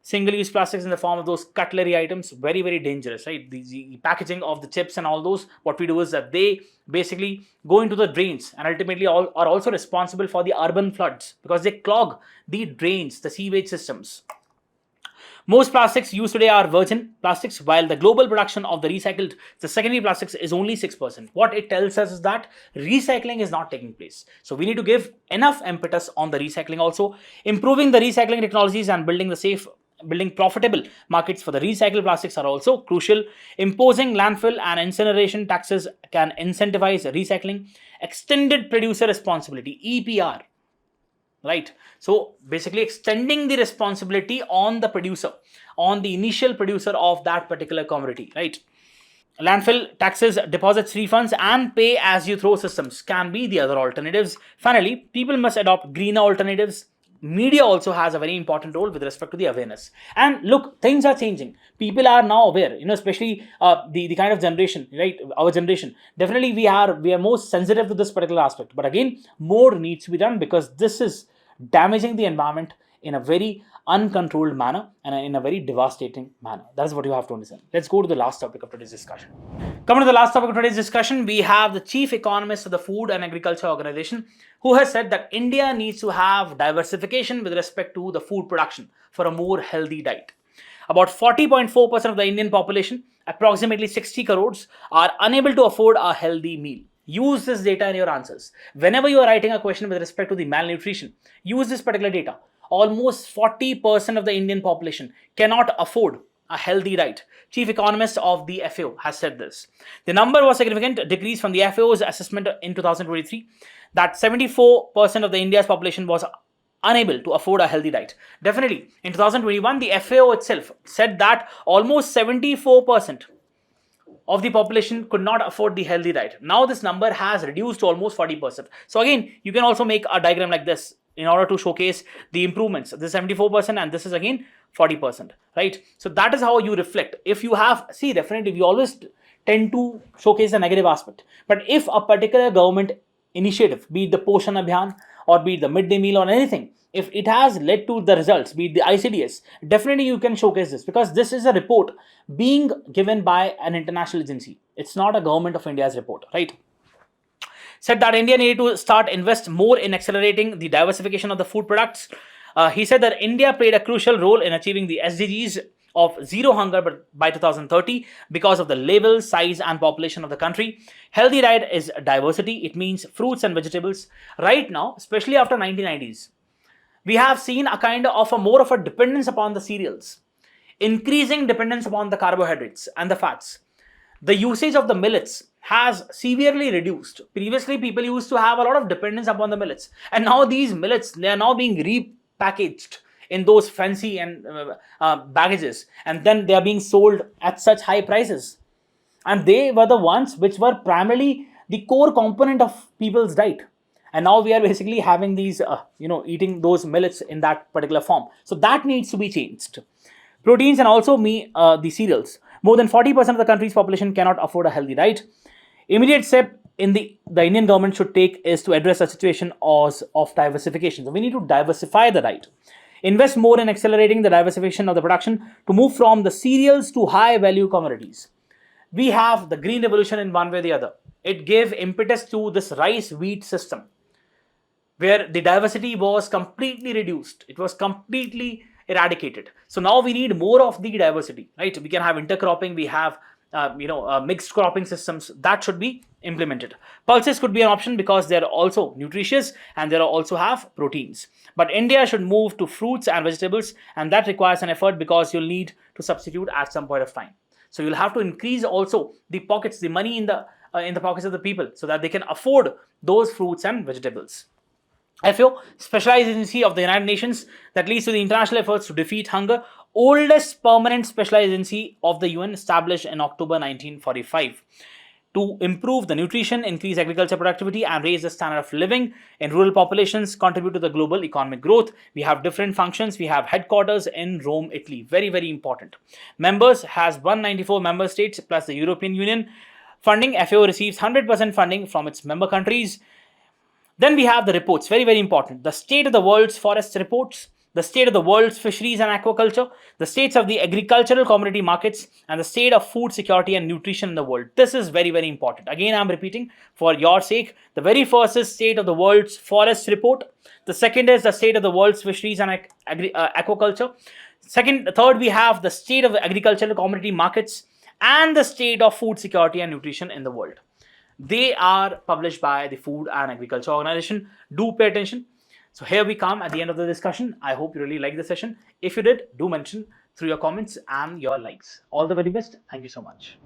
Single-use plastics in the form of those cutlery items, very, very dangerous, right? The packaging of the chips and all those, what we do is that they basically go into the drains and ultimately are also responsible for the urban floods because they clog the drains, the sewage systems. Most plastics used today are virgin plastics, while the global production of the secondary plastics is only 6%. What it tells us is that recycling is not taking place. So we need to give enough impetus on the recycling also. Improving the recycling technologies and building profitable markets for the recycled plastics are also crucial. Imposing landfill and incineration taxes can incentivize recycling. Extended producer responsibility, EPR. Right. So basically extending the responsibility on the producer, on the initial producer of that particular commodity, right? Landfill taxes, deposits, refunds, and pay as you throw systems can be the other alternatives. Finally, people must adopt greener alternatives. Media also has a very important role with respect to the awareness. And look, things are changing. People are now aware, especially the kind of generation, right? Our generation. Definitely we are more sensitive to this particular aspect. But again, more needs to be done because this is damaging the environment in a very uncontrolled manner and in a very devastating manner. That is what you have to understand. Let's go to the last topic of today's discussion. Coming to the last topic of today's discussion, we have the chief economist of the Food and Agriculture Organization who has said that India needs to have diversification with respect to the food production for a more healthy diet. About 40.4% of the Indian population, approximately 60 crores, are unable to afford a healthy meal. Use this data in your answers. Whenever you are writing a question with respect to the malnutrition, use this particular data. Almost 40% of the Indian population cannot afford a healthy diet. Chief economist of the FAO has said this. The number was a significant decrease from the FAO's assessment in 2023 that 74% of the India's population was unable to afford a healthy diet. Definitely, in 2021, the FAO itself said that almost 74% of the population could not afford the healthy diet. Now this number has reduced to almost 40%. So again, you can also make a diagram like this in order to showcase the improvements. This is 74% and this is again 40%, right? So that is how you reflect. If you have, see, definitely we always tend to showcase the negative aspect. But if a particular government initiative, be it the Poshan Abhiyan or be it the midday meal or anything, if it has led to the results, be it the ICDS, definitely you can showcase this, because this is a report being given by an international agency. It's not a government of India's report, right? Said that India needed to start invest more in accelerating the diversification of the food products. He said that India played a crucial role in achieving the SDGs of zero hunger by 2030 because of the level, size, and population of the country. Healthy diet is diversity. It means fruits and vegetables. Right now, especially after 1990s, we have seen a kind of a more of a dependence upon the cereals, increasing dependence upon the carbohydrates and the fats. The usage of the millets has severely reduced. Previously, people used to have a lot of dependence upon the millets, and now these millets, they are now being repackaged in those fancy and baggages, and then they are being sold at such high prices. And they were the ones which were primarily the core component of people's diet, and now we are basically having these eating those millets in that particular form. So that needs to be changed. Proteins and also the cereals. More than 40% of the country's population cannot afford a healthy diet. Immediate step in the Indian government should take is to address the situation of diversification. So we need to diversify the diet. Invest more in accelerating the diversification of the production to move from the cereals to high value commodities. We have the green revolution in one way or the other. It gave impetus to this rice wheat system, where the diversity was completely reduced. It was completely eradicated. So now we need more of the diversity, right? We can have intercropping, we have mixed cropping systems that should be implemented. Pulses could be an option because they're also nutritious and they also have proteins. But India should move to fruits and vegetables, and that requires an effort because you'll need to substitute at some point of time. So you'll have to increase also the pockets, the money in the pockets of the people, so that they can afford those fruits and vegetables. FAO, Specialized Agency of the United Nations that leads to the international efforts to defeat hunger, oldest permanent specialized agency of the UN, established in October 1945 to improve the nutrition, increase agriculture productivity, and raise the standard of living in rural populations, contribute to the global economic growth. We have different functions. We have headquarters in Rome, Italy. Very, very important. Members has 194 member states plus the European Union. Funding, FAO receives 100% funding from its member countries. Then we have the reports, very, very important. The state of the world's forests reports, the state of the world's fisheries and aquaculture, the states of the agricultural commodity markets, and the state of food security and nutrition in the world. This is very, very important. Again, I'm repeating for your sake. The very first is state of the world's forests report. The second is the state of the world's fisheries and aquaculture. Third, we have the state of the agricultural commodity markets and the state of food security and nutrition in the world. They are published by the Food and Agriculture Organization. Do pay attention. So here we come at the end of the discussion. I hope you really liked the session. If you did, do mention through your comments and your likes. All the very best. Thank you so much.